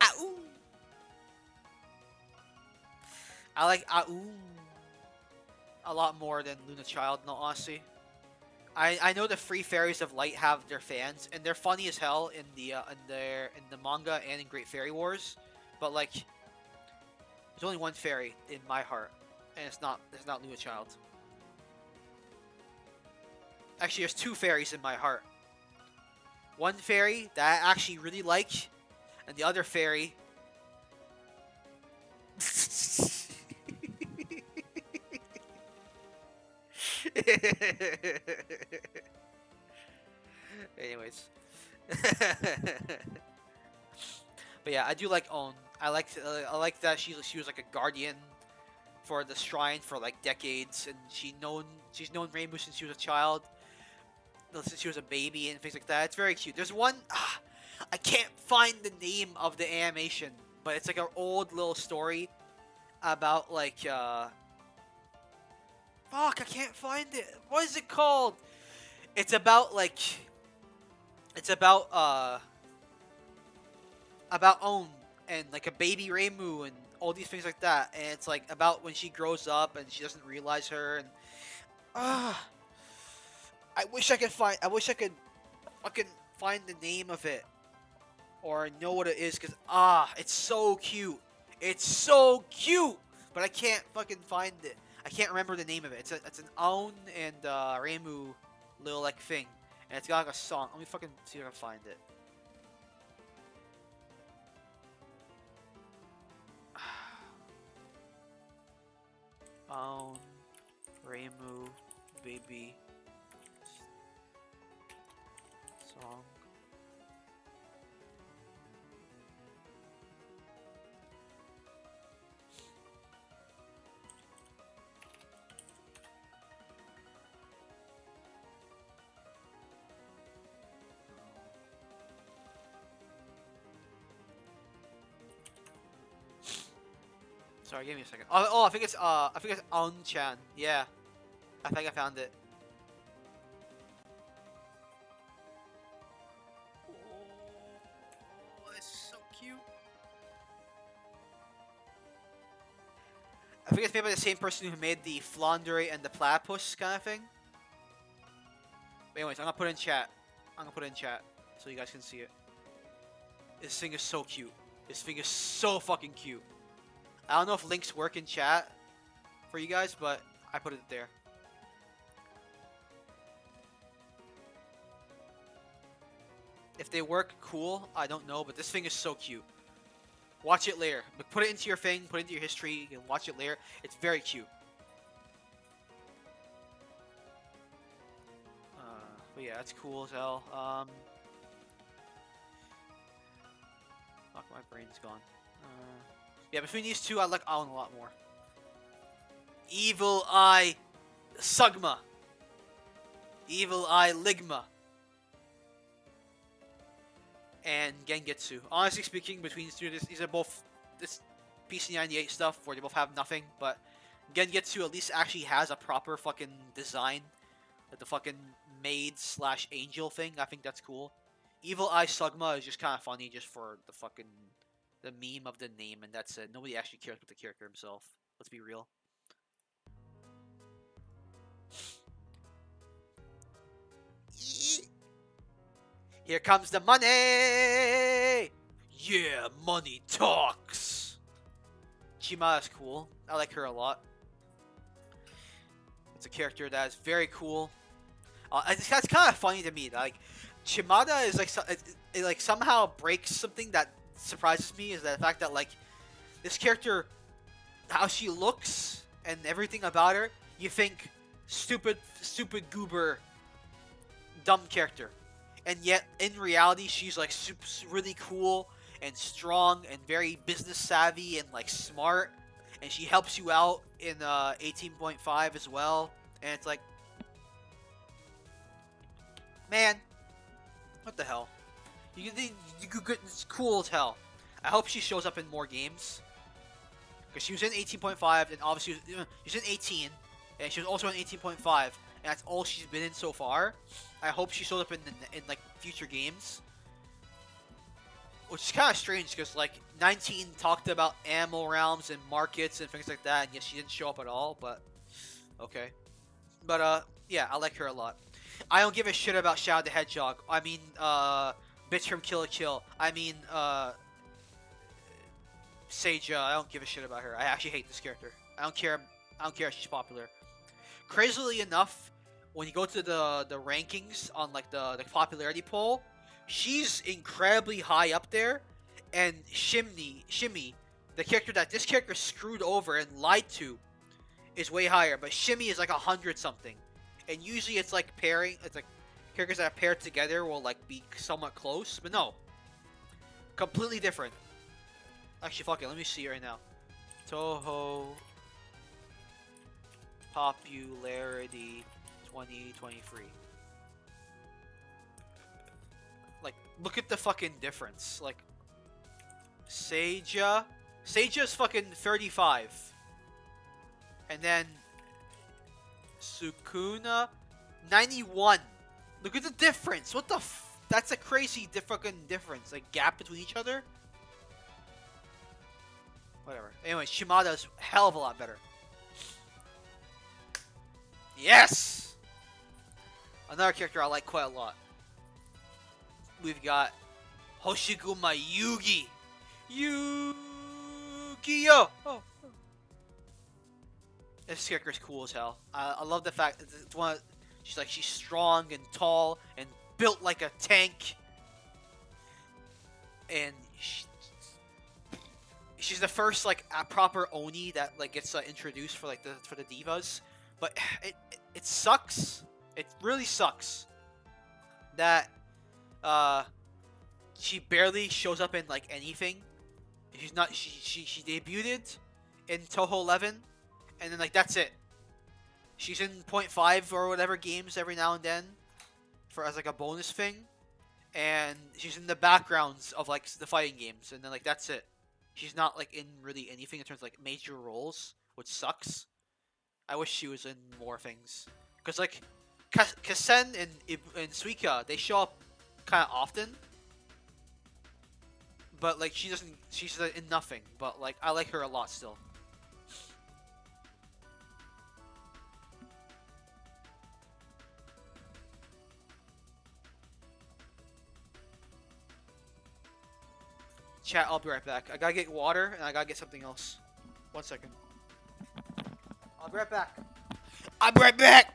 Speaker 2: Ow! I like Ow a lot more than Luna Child, no honesty. I know the Free Fairies of Light have their fans, and they're funny as hell in the manga and in Great Fairy Wars, but like, there's only one fairy in my heart, and it's not Luna Child. Actually, there's two fairies in my heart. One fairy that I actually really like, and the other fairy. Anyways. But yeah, I do like Own. I like that she was like a guardian for the shrine for like decades, and she's known Rainbow since she was a child, since she was a baby and things like that. It's very cute. There's one I can't find the name of the animation, but it's like an old little story about like fuck, I can't find it. What is it called? It's about like about Own and like a baby Reimu and all these things like that, and it's like about when she grows up and she doesn't realize her, and I wish I could fucking find the name of it, or know what it is, because it's so cute. It's so cute, but I can't fucking find it. I can't remember the name of it. It's an Aon and Reimu little like thing, and it's got like a song. Let me fucking see if I can find it. Aon, Reimu, baby, song. Sorry, give me a second. Oh, I think it's Aon-chan. Yeah, I think I found it. Oh, it's so cute. I think it's made by the same person who made the Flandre and the Platypus kind of thing. But anyways, I'm gonna put it in chat. So you guys can see it. This thing is so cute. This thing is so fucking cute. I don't know if links work in chat for you guys, but I put it there. If they work, cool. I don't know, but this thing is so cute. Watch it later. But put it into your thing, put it into your history, you can watch it later. It's very cute. But yeah, that's cool as hell. Fuck, my brain's gone. Yeah, between these two, I like Aon a lot more. Evil Eye Sugma. Evil Eye Ligma. And Gengetsu. Honestly speaking, between these two, these are both this PC98 stuff where they both have nothing, but Gengetsu at least actually has a proper fucking design. Like the fucking maid/angel thing. I think that's cool. Evil Eye Sugma is just kind of funny just for the fucking the meme of the name, and that's it. Nobody actually cares about the character himself. Let's be real. Here comes the money! Yeah, money talks! Chima is cool. I like her a lot. It's a character that is very cool. That's kind of funny to me. Like, Chimada is like, it like somehow breaks something that surprises me, is the fact that like, this character, how she looks and everything about her, you think stupid goober, dumb character. And yet, in reality, she's like really cool and strong and very business savvy and like smart. And she helps you out in 18.5 as well. And it's like, man, what the hell? You could, it's cool as hell. I hope she shows up in more games. Because she was in 18.5 and obviously she was in 18. And she was also in 18.5. And that's all she's been in so far. I hope she shows up in like future games. Which is kind of strange because like 19 talked about animal realms and markets and things like that, and yet she didn't show up at all. But okay, but yeah, I like her a lot. I don't give a shit about Shadow the Hedgehog. I mean, bitch from Kill la Kill. I mean, Seija. I don't give a shit about her. I actually hate this character. I don't care if she's popular. Crazily enough, when you go to the rankings on like the popularity poll, she's incredibly high up there, and Shimmy, the character that this character screwed over and lied to, is way higher. But Shimmy is like 100 something, and usually it's like pairing. It's like characters that are paired together will like be somewhat close, but no, completely different. Actually, fuck it. Let me see right now. Touhou popularity 2023. Like, look at the fucking difference. Like, Seija's fucking 35. And then Sukuna 91. Look at the difference. What the that's a crazy fucking difference. Like, gap between each other. Whatever. Anyway, Shimada's a hell of a lot better. Yes! Another character I like quite a lot. We've got Hoshiguma Yugi. Yu-Gi-Oh! Oh. This character's cool as hell. I love the fact that it's one. She's strong and tall and built like a tank, and she's the first like a proper Oni that like gets introduced for the divas. But it sucks. It really sucks that she barely shows up in like anything. She's not. She debuted in Touhou 11, and then like that's it. She's in .5 or whatever games every now and then, as like a bonus thing, and she's in the backgrounds of like the fighting games, and then like that's it. She's not like in really anything in terms of like major roles, which sucks. I wish she was in more things, cause like Kasen and Suika, they show up kind of often, but like she doesn't. She's in nothing. But like I like her a lot still. Chat, I'll be right back. I gotta get water and I gotta get something else. 1 second. I'll be right back. I'll be right back!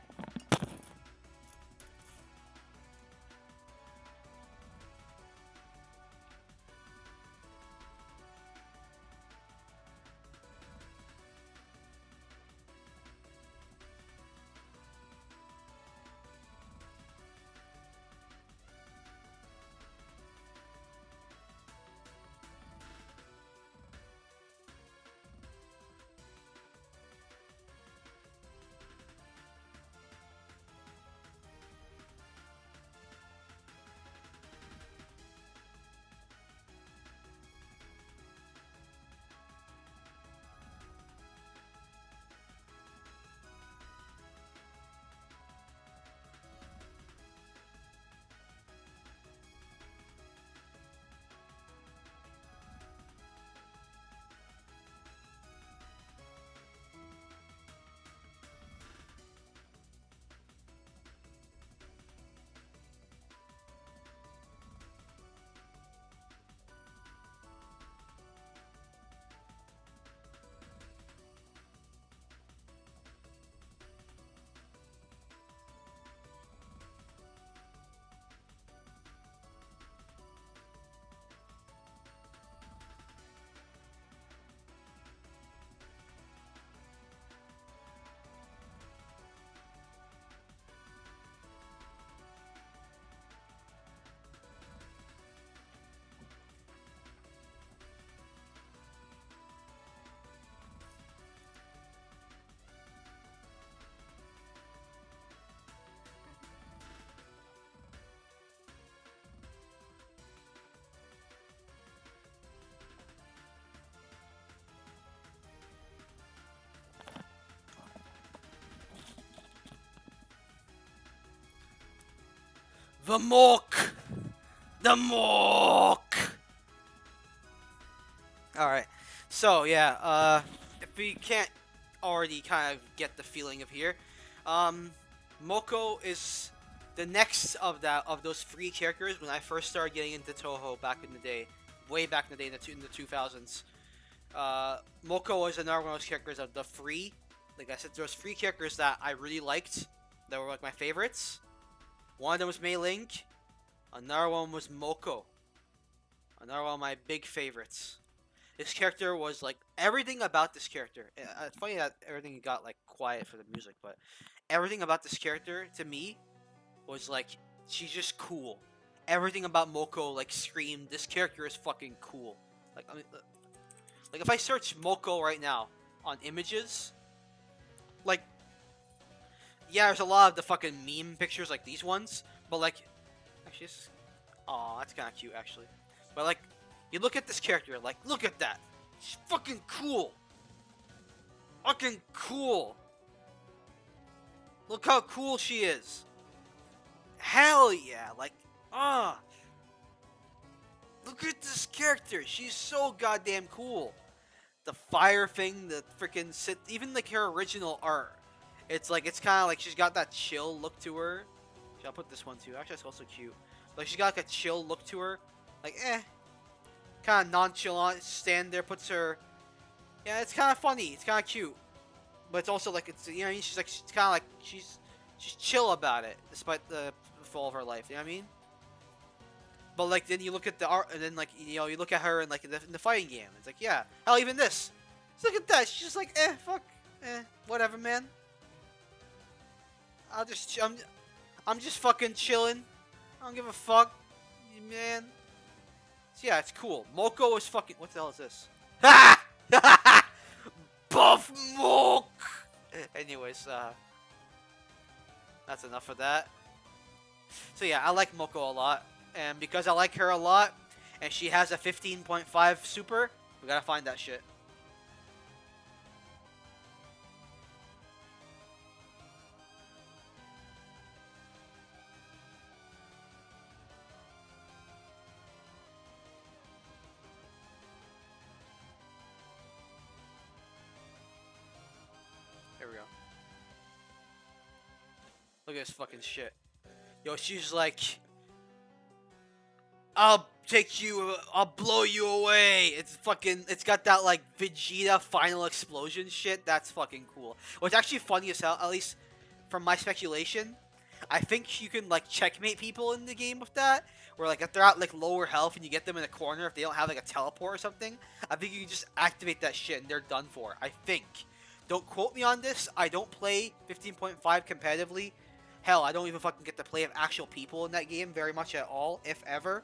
Speaker 2: The Mork! The Mork! Alright. So, yeah, if we can't already kind of get the feeling of here, Moko is the next of those three characters when I first started getting into Touhou back in the day. Way back in the day, in the 2000s. Moko was another one of those characters of the three. Like I said, there was three characters that I really liked, that were like my favorites. One of them was Mei Link. Another one was Moko. Another one of my big favorites. This character was like everything about this character. It's funny that everything got like quiet for the music, but everything about this character to me was like she's just cool. Everything about Moko like screamed, this character is fucking cool. Like I mean, like if I search Moko right now on images, like yeah, there's a lot of the fucking meme pictures like these ones, but like actually this, aw, that's kind of cute actually. But like you look at this character, like look at that. She's fucking cool. Fucking cool. Look how cool she is. Hell yeah, like look at this character. She's so goddamn cool. The fire thing, the freaking even like her original art. It's like it's kind of like she's got that chill look to her. I'll put this one too. Actually, it's also cute. Like she's got like a chill look to her, Like, kind of nonchalant, stand there, puts her. Yeah, it's kind of funny. It's kind of cute, but it's also like it's you know what I mean. She's kind of like she's chill about it, despite the fall of her life. You know what I mean? But like then you look at the art, and then like you look at her and like in the fighting game. It's like yeah, hell even this. Just look at that. She's just like fuck, whatever, man. I'm just fucking chilling. I don't give a fuck, man. So yeah, it's cool. Moko is fucking. What the hell is this? Ha! Buff Moke. Anyways, that's enough of that. So yeah, I like Moko a lot, and because I like her a lot, and she has a 15.5 super, we gotta find that shit. There we go. Look at this fucking shit. Yo, she's like, I'll take you, I'll blow you away. It's fucking, it's got that like Vegeta final explosion shit. That's fucking cool. What's actually funny as hell, at least from my speculation, I think you can like checkmate people in the game with that. Where like if they're at like lower health and you get them in a corner, if they don't have like a teleport or something, I think you can just activate that shit and they're done for. I think. Don't quote me on this. I don't play 15.5 competitively. Hell, I don't even fucking get to play with actual people in that game very much at all, if ever.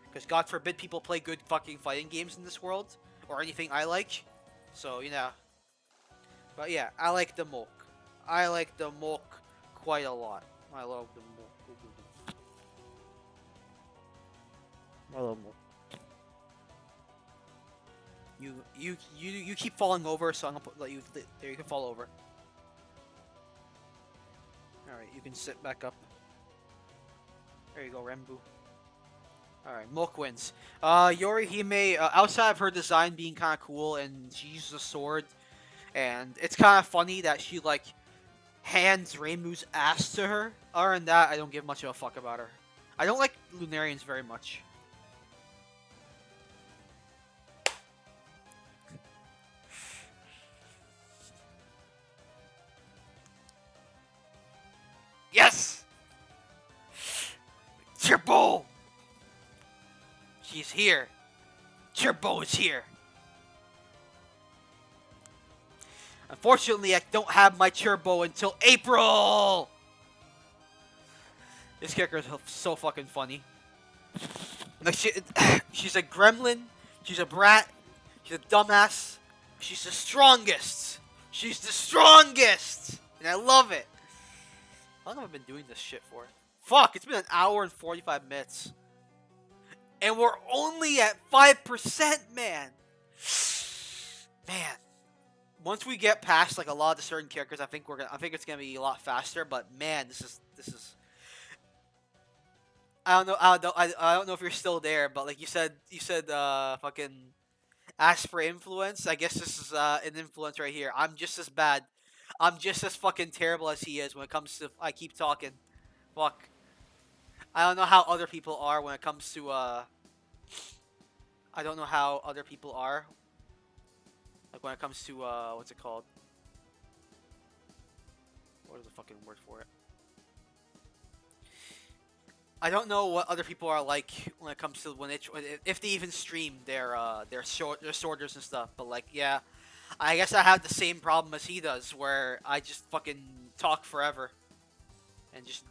Speaker 2: Because God forbid people play good fucking fighting games in this world. Or anything I like. So, you know. But yeah, I like the Moke. I like the Moke quite a lot. I love the Moke. I love Moke. You keep falling over, so I'm gonna let you. There, you can fall over. All right, you can sit back up. There you go, Rembu. All right, Moke wins. Yorihime, outside of her design being kind of cool, and she uses a sword, and it's kind of funny that she like hands Reimu's ass to her. Other than that, I don't give much of a fuck about her. I don't like Lunarians very much. Yes! Turbo! She's here. Turbo is here. Unfortunately, I don't have my Turbo until April! This character is so fucking funny. Like she's a gremlin, she's a brat, she's a dumbass, she's the strongest! She's the strongest! And I love it! How long have I been doing this shit for? Fuck, it's been an hour and 45 minutes. And we're only at 5%, man! Man. Once we get past like a lot of the certain characters, I think it's gonna be a lot faster, but man, this is I don't know if you're still there, but like you said fucking ask for influence. I guess this is an influence right here. I'm just as bad. I'm just as fucking terrible as he is when it comes to I keep talking. Fuck. I don't know how other people are when it comes to I don't know how other people are. Like when it comes to what's it called? What is the fucking word for it? I don't know what other people are like when it comes to if they even stream their sorters and stuff. But like, yeah, I guess I have the same problem as he does, where I just fucking talk forever and just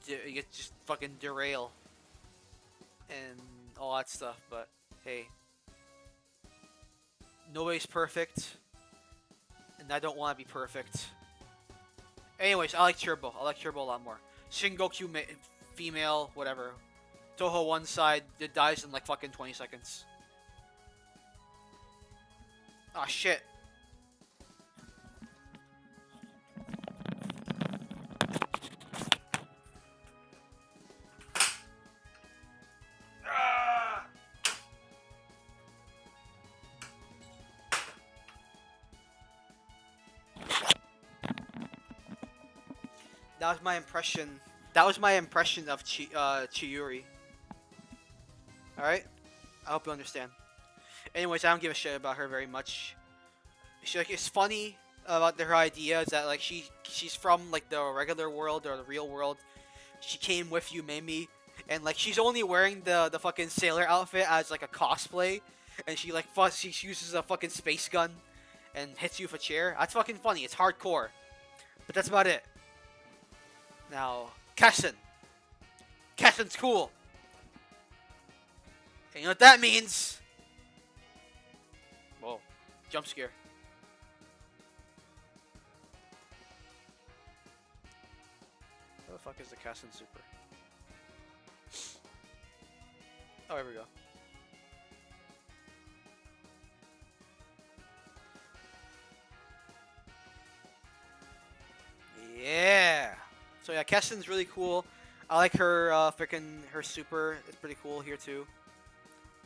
Speaker 2: fucking derail and all that stuff. But hey, nobody's perfect, and I don't want to be perfect. Anyways, I like Turbo. I like Turbo a lot more. Shingoku female, whatever. Touhou one side, it dies in like fucking 20 seconds. Ah, shit. That was my impression. That was my impression of Chiyuri. Alright? I hope you understand. Anyways, I don't give a shit about her very much. She, like, it's funny about her idea is that like she's from like the regular world or the real world. She came with you, Mimi, and like she's only wearing the fucking sailor outfit as like a cosplay, and she like she uses a fucking space gun and hits you with a chair. That's fucking funny. It's hardcore, but that's about it. Now, Kessin. Kessin's cool. And you know what that means? Whoa, jump scare. Where the fuck is the Kessin super? Oh, here we go. Yeah. So yeah, Kessin's really cool. I like her freaking her super. It's pretty cool here too.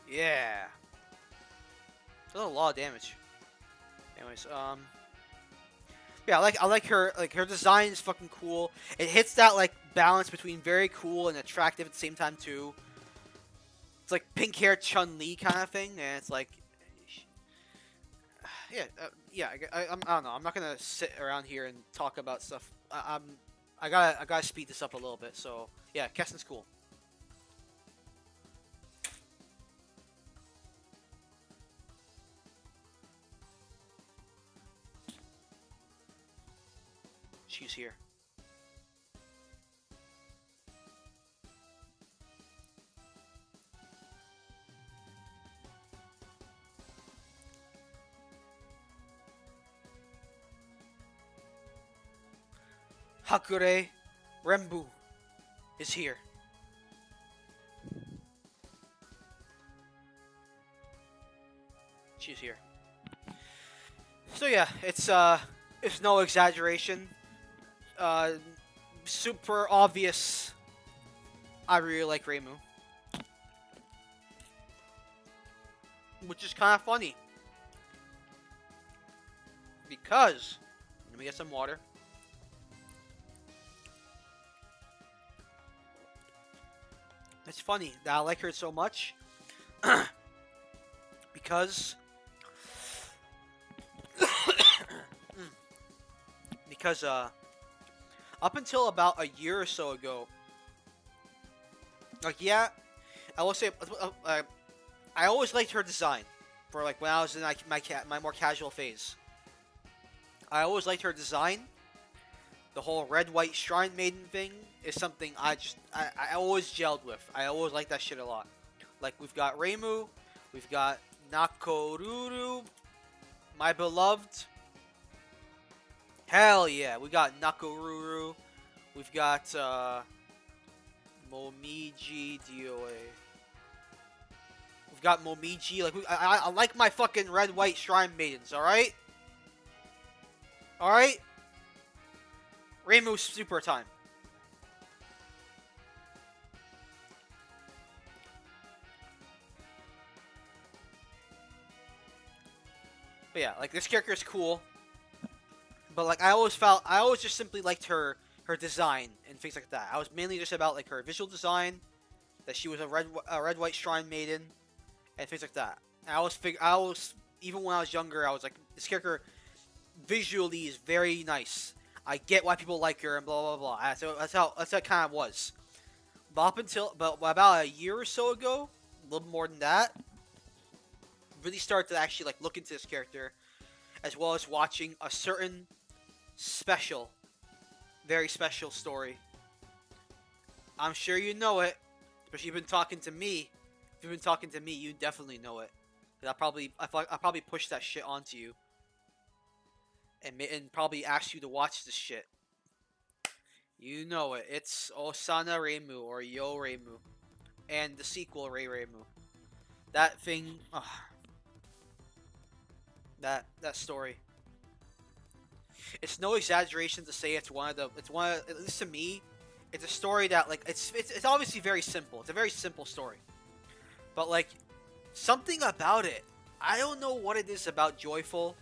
Speaker 2: Yeah. Does a lot of damage. Anyways, yeah, I like her design is fucking cool. It hits that like balance between very cool and attractive at the same time too. It's like pink hair Chun-Li kind of thing, and it's like, yeah, I don't know. I'm not gonna sit around here and talk about stuff. I gotta speed this up a little bit. So yeah, Kessin's cool. She's here. Hakure Rembu is here. She's here. So yeah, it's no exaggeration. Uh, Super obvious. I really like Reimu, which is kind of funny because let me get some water. It's funny that I like her so much because because up until about a year or so ago, like yeah, I will say I always liked her design for like when I was in like my more casual phase. I always liked her design. The whole red white shrine maiden thing is something I always gelled with. I always liked that shit a lot. Like we've got Reimu, we've got Nakoruru, my beloved. Hell yeah, we got Nakoruru. We've got Momiji DOA. We've got Momiji. Like I like my fucking red white shrine maidens. All right. All right. Reimu super time. But yeah, like this character is cool. But like I always just simply liked her design and things like that. I was mainly just about like her visual design, that she was a red white shrine maiden, and things like that. And I always even when I was younger, I was like this character visually is very nice. I get why people like her and blah blah blah. That's how it kind of was. But about a year or so ago, a little more than that, really started to actually like look into this character, as well as watching a certain special, very special story. I'm sure you know it, especially you've been talking to me. If you've been talking to me, you definitely know it. Cause I probably pushed that shit onto you, and probably asked you to watch this shit. You know it. It's Osana Reimu or Yo Reimu, and the sequel Rei Reimu. That thing, that story. It's no exaggeration to say it's one of at least to me, it's a story that like it's obviously very simple. It's a very simple story, but like something about it, I don't know what it is about Joyful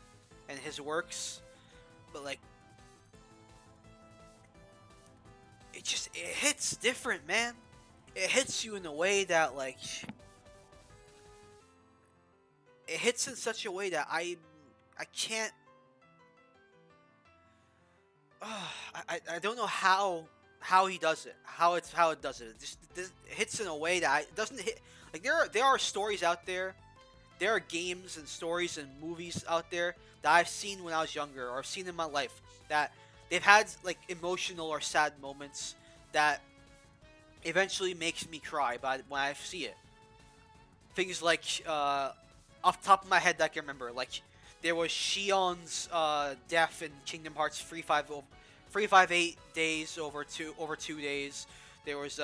Speaker 2: and his works, but like it hits different, man. It hits you in a way that like it hits in such a way that I can't. I don't know how he does it. How it does it. It just it hits in a way that it doesn't hit. Like there are stories out there. There are games and stories and movies out there that I've seen when I was younger or I've seen in my life that they've had like emotional or sad moments that eventually makes me cry by when I see it. Things like off the top of my head that I can remember, like there was Shion's death in Kingdom Hearts 358 days over 2 days. There was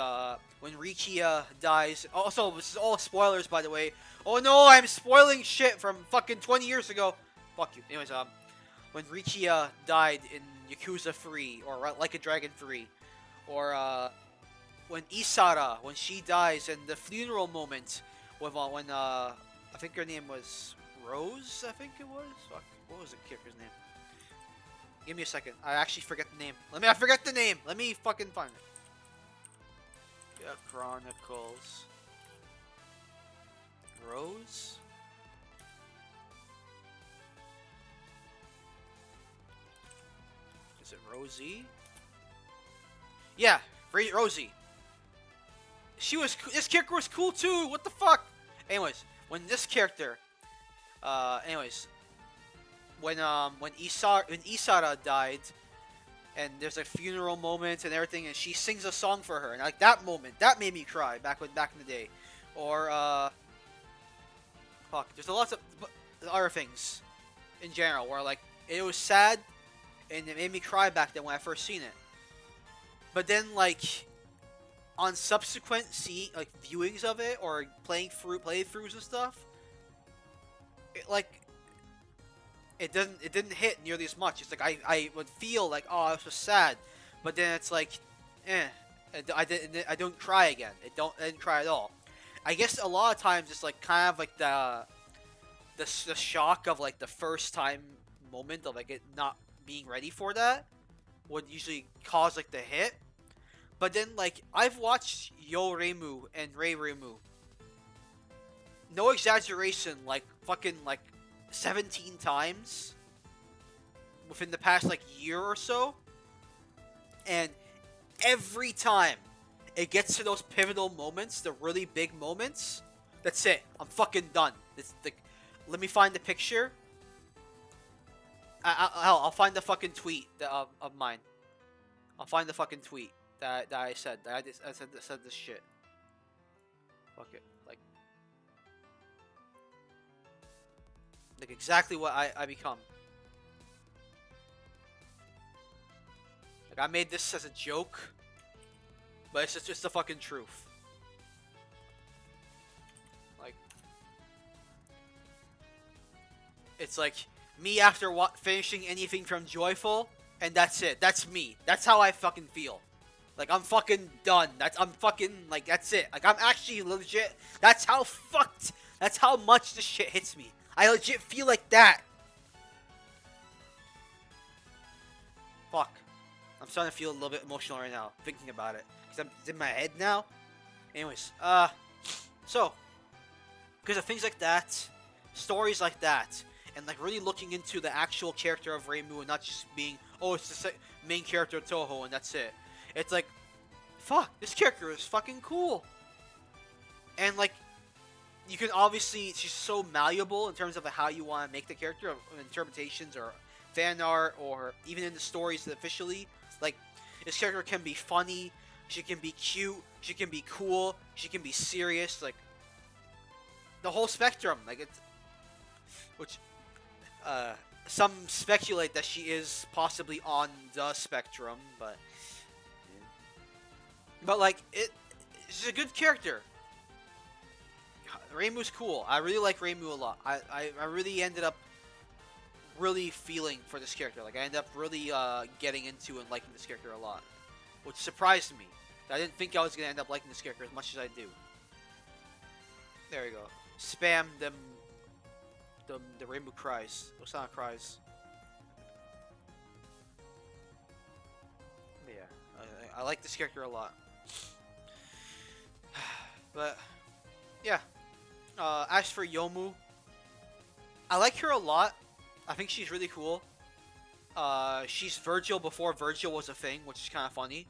Speaker 2: when Rikia dies. Also, this is all spoilers, by the way. Oh no, I'm spoiling shit from fucking 20 years ago. Fuck you. Anyways, when Rikia died in Yakuza 3 or Like a Dragon 3, or when Isara, when she dies, and the funeral moment with when I think her name was Rose. I think it was. Fuck, what was the character's name? Give me a second. I actually forget the name. I forget the name. Let me fucking find it. Yeah, Chronicles. Rose? Is it Rosie? Yeah, Rosie. This character was cool too. What the fuck? Anyways, when this character, when Isara died, and there's a funeral moment and everything, and she sings a song for her, and like that moment, that made me cry back in the day, or fuck, there's a lot of other things in general where like it was sad, and it made me cry back then when I first seen it, but then like on subsequent viewings of it or playthroughs and stuff, it didn't hit nearly as much. It's like I would feel like, oh, this was sad, but then it's like, I don't cry again. I didn't cry at all. I guess a lot of times it's like kind of like the shock of like the first time moment of like it not being ready for that would usually cause like the hit. But then like I've watched Yo Reimu and Rei Reimu, no exaggeration, like fucking like 17 times within the past like year or so, and every time it gets to those pivotal moments, the really big moments, that's it. I'm fucking done. Let me find the picture. I'll find the fucking tweet of mine. I'll find the fucking tweet that I said. I said this shit. Fuck it. Like exactly what I become. Like I made this as a joke, but it's just the fucking truth. Like it's like me after finishing anything from Joyful, and that's it. That's me. That's how I fucking feel. Like I'm fucking done. I'm fucking like that's it. Like I'm actually legit. That's how fucked. That's how much this shit hits me. I legit feel like that. Fuck. I'm starting to feel a little bit emotional right now thinking about it because it's in my head now. Anyways, so because of things like that, stories like that, and like really looking into the actual character of Reimu and not just being, oh, it's the main character of Touhou and that's it. It's like, fuck, this character is fucking cool. And like, you can obviously, she's so malleable in terms of how you want to make the character, interpretations or fan art, or even in the stories officially. Like, this character can be funny, she can be cute, she can be cool, she can be serious, like, the whole spectrum. Like, it's, which, some speculate that she is possibly on the spectrum, but like, she's a good character. Reimu's cool. I really like Reimu a lot. I really ended up really feeling for this character. Like I ended up really getting into and liking this character a lot, which surprised me. I didn't think I was gonna end up liking this character as much as I do. There we go. Spam them. The Reimu cries. Those sound cries. But yeah, I like this character a lot. But yeah. As for Yomu, I like her a lot. I think she's really cool. She's Virgil before Virgil was a thing, which is kind of funny.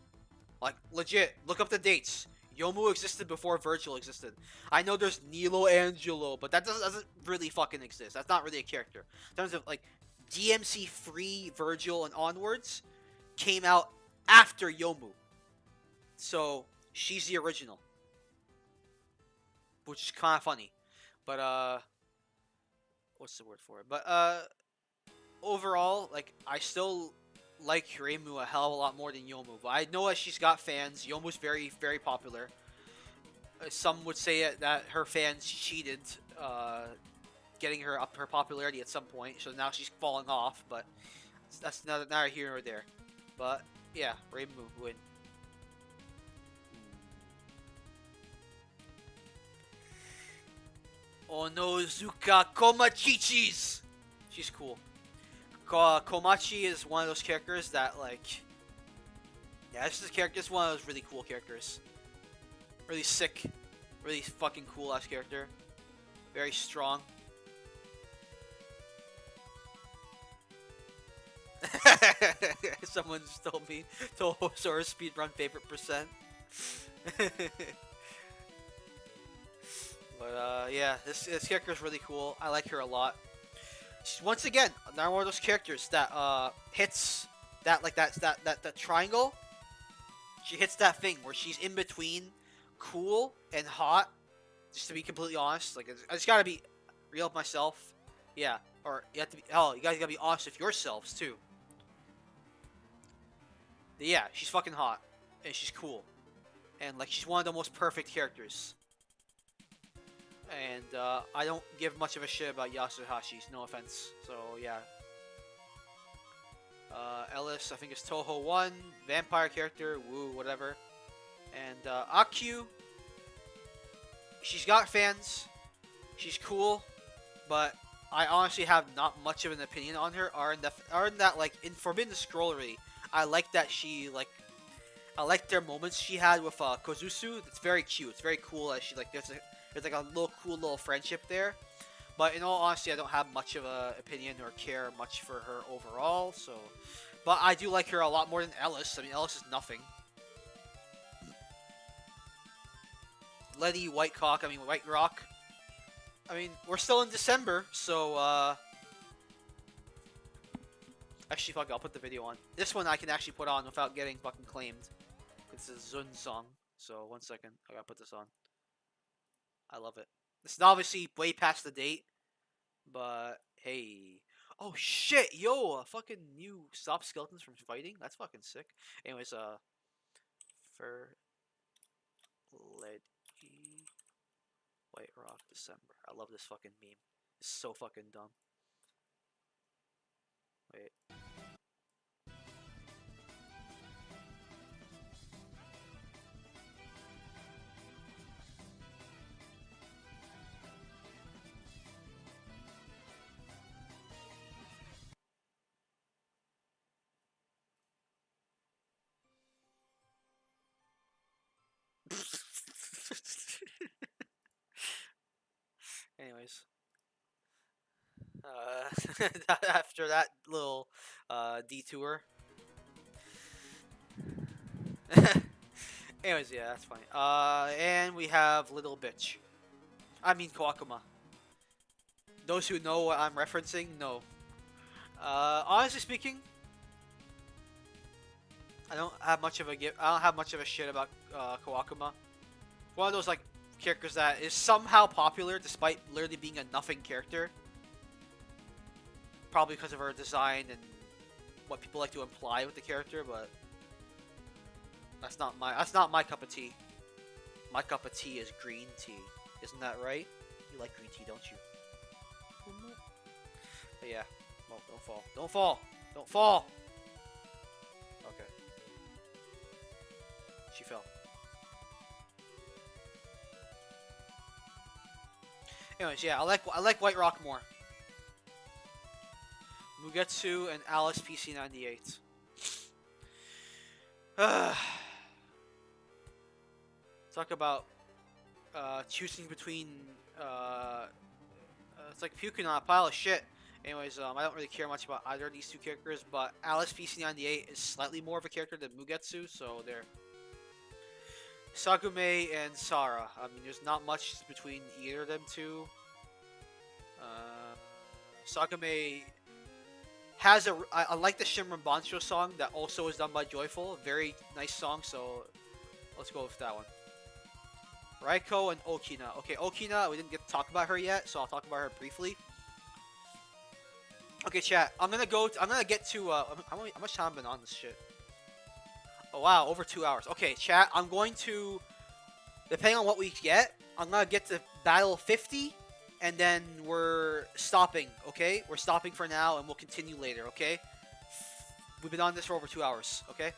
Speaker 2: Like, legit, look up the dates. Yomu existed before Virgil existed. I know there's Nilo Angelo, but that doesn't really fucking exist. That's not really a character. In terms of, like, DMC free Virgil and onwards came out after Yomu. So, she's the original. Which is kind of funny. But, what's the word for it? But, overall, like, I still like Reimu a hell of a lot more than Yomu. But I know that she's got fans. Yomu's very, very popular. Some would say that her fans cheated, getting her up her popularity at some point. So now she's falling off. But that's neither here nor there. But yeah, Reimu win. Onozuka Komachichis! She's cool. Komachi is one of those characters that, like... Yeah, this is a character. This is one of those really cool characters. Really sick. Really fucking cool ass character. Very strong. Someone just told me Touhou Sora speedrun favorite percent. But yeah, this character is really cool. I like her a lot. She's once again another one of those characters that hits that that triangle. She hits that thing where she's in between cool and hot. Just to be completely honest, like I just gotta be real with myself. Yeah, or you have to be. Hell, you guys gotta be honest with yourselves too. But yeah, she's fucking hot and she's cool, and like she's one of the most perfect characters. And I don't give much of a shit about Yasuhashi's, no offense. So yeah. Ellis, I think it's Touhou 1, vampire character, woo, whatever. And Akyu, she's got fans, she's cool, but I honestly have not much of an opinion on her. Other than that, like in Forbidden Scrollery, I like that I like their moments she had with Kozusu. It's very cute. It's very cool that she like there's like a little cool little friendship there. But in all honesty, I don't have much of an opinion or care much for her overall. So, but I do like her a lot more than Ellis. I mean, Ellis is nothing. Letty, White Rock. I mean, we're still in December, so actually, fuck it, I'll put the video on. This one I can actually put on without getting fucking claimed. It's a Zun song. So, 1 second. I gotta put this on. I love it. This is obviously way past the date. But, hey. Oh, shit! Yo! Fucking new Stop Skeletons from Fighting? That's fucking sick. Anyways, for Letty White Rock December. I love this fucking meme. It's so fucking dumb. Wait. Anyways. After that little detour. Anyways, yeah, that's funny. And we have Little Bitch. I mean Kawakuma. Those who know what I'm referencing, know. Honestly speaking, I don't have much of a shit about Kawakuma. One of those like characters that is somehow popular despite literally being a nothing character. Probably because of her design and what people like to imply with the character, but that's not my cup of tea. My cup of tea is green tea. Isn't that right? You like green tea, don't you? But yeah. Oh, don't fall. Don't fall! Don't fall! Okay. She fell. Anyways, yeah, I like White Rock more. Mugetsu and Alice PC98. Talk about choosing between It's like puking on a pile of shit. Anyways, I don't really care much about either of these two characters, but Alice PC98 is slightly more of a character than Mugetsu, so there. Sakume and Sara. I mean, there's not much between either of them two. Sakume has I like the Shinron Bancho song that also is done by Joyful. Very nice song, so let's go with that one. Raiko and Okina. Okay, Okina, we didn't get to talk about her yet, so I'll talk about her briefly. Okay, chat. I'm gonna get to how much time I've been on this shit? Oh wow, over 2 hours. Okay, chat. I'm going to, depending on what we get, I'm gonna get to battle 50, and then we're stopping. Okay, we're stopping for now, and we'll continue later. Okay. We've been on this for over 2 hours. Okay.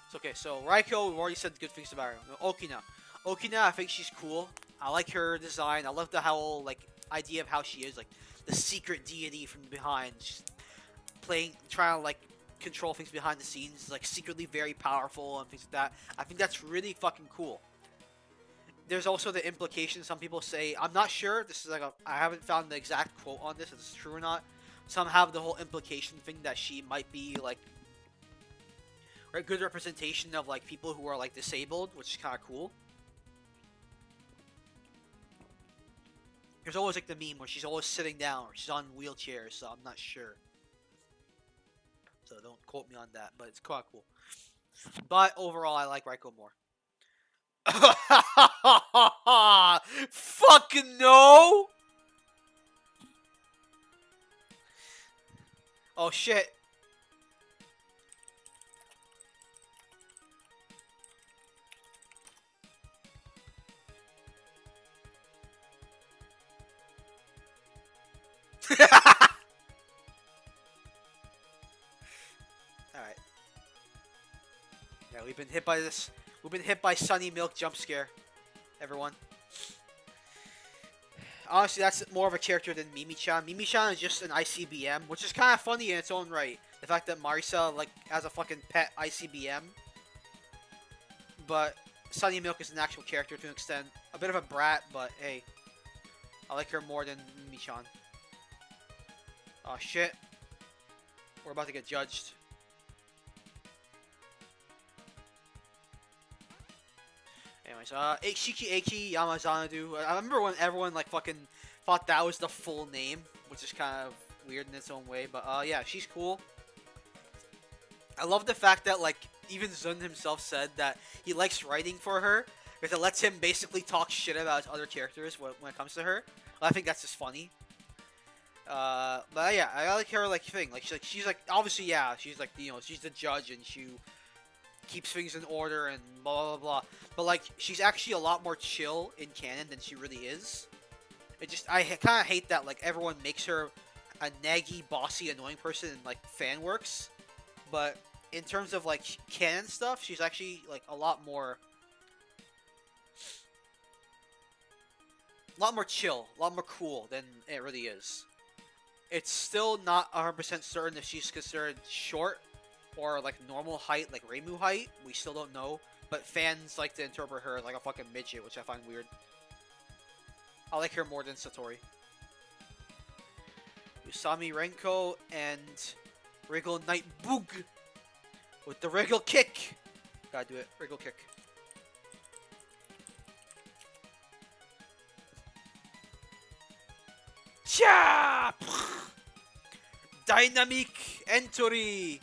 Speaker 2: It's okay. So Raiko, we've already said good things about her. Okina. Okina, I think she's cool. I like her design. I love the whole like idea of how she is, like the secret deity from behind, just trying to like control things behind the scenes, like secretly very powerful and things like that. I think that's really fucking cool. There's also the implication. Some people say, I'm not sure. This is like I haven't found the exact quote on this, if it's true or not. Some have the whole implication thing that she might be like a good representation of like people who are like disabled, which is kind of cool. There's always like the meme where she's always sitting down or she's on wheelchairs, so I'm not sure. So don't quote me on that, but it's quite cool. But overall, I like Raiko more. Fucking no! Oh shit. Alright. Yeah, we've been hit by this. We've been hit by Sunny Milk jump scare. Everyone. Honestly, that's more of a character than Mimi-chan. Mimi-chan is just an ICBM, which is kind of funny in its own right. The fact that Marisa, like, has a fucking pet ICBM. But Sunny Milk is an actual character to an extent. A bit of a brat, but hey. I like her more than Mimi-chan. Oh shit. We're about to get judged. Anyways, Shiki Eiki Yamazanadu. I remember when everyone like fucking thought that was the full name, which is kind of weird in its own way. But yeah, she's cool. I love the fact that like even Zun himself said that he likes writing for her because it lets him basically talk shit about his other characters when it comes to her. I think that's just funny. But yeah, I like her like thing. Like she's like obviously yeah, she's like she's the judge and she keeps things in order and blah blah blah. But like she's actually a lot more chill in canon than she really is. It just I kind of hate that like everyone makes her a naggy, bossy, annoying person in like fan works. But in terms of like canon stuff, she's actually like a lot more chill, a lot more cool than it really is. It's still not 100% certain if she's considered short or like normal height, like Reimu height. We still don't know, but fans like to interpret her as like a fucking midget, which I find weird. I like her more than Satori. Usami Renko and Wriggle Knight Boog with the Wriggle Kick. Gotta do it, Wriggle Kick. Cha! Dynamic entry.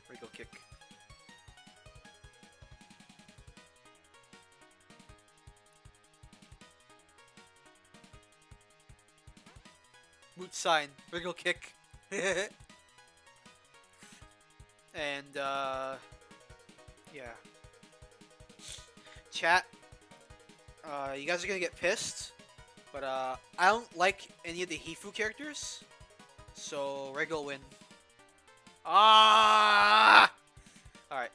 Speaker 2: Wriggle kick. Moot sign. Wriggle kick. And yeah. Chat. You guys are gonna get pissed. But I don't like any of the Hifu characters, so Wriggle win. Ah! All right.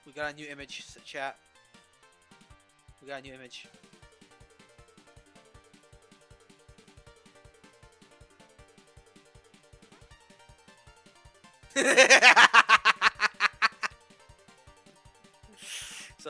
Speaker 2: We got a new image, chat. We got a new image. So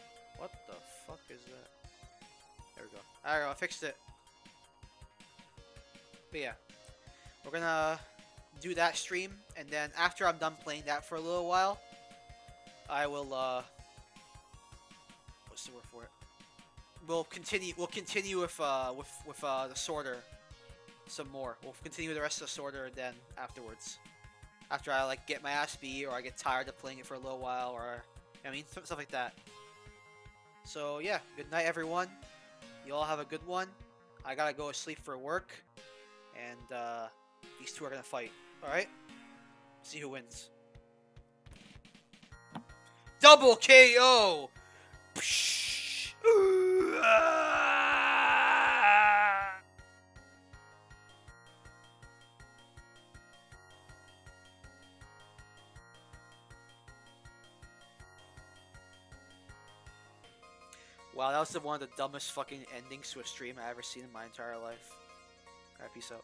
Speaker 2: What the fuck is that? There we go. Alright, I fixed it. But yeah, we're gonna do that stream, and then after I'm done playing that for a little while, I will what's the word for it? We'll continue. We'll continue with the sorter some more. We'll continue the rest of the sorter then afterwards. After I like get my ass beat, or I get tired of playing it for a little while, or I mean stuff like that. So yeah, good night everyone. You all have a good one. I gotta go to sleep for work, and these two are gonna fight. All right, see who wins. Double KO. Psh. Wow, that was one of the dumbest fucking endings to a stream I ever seen in my entire life. Alright, peace out.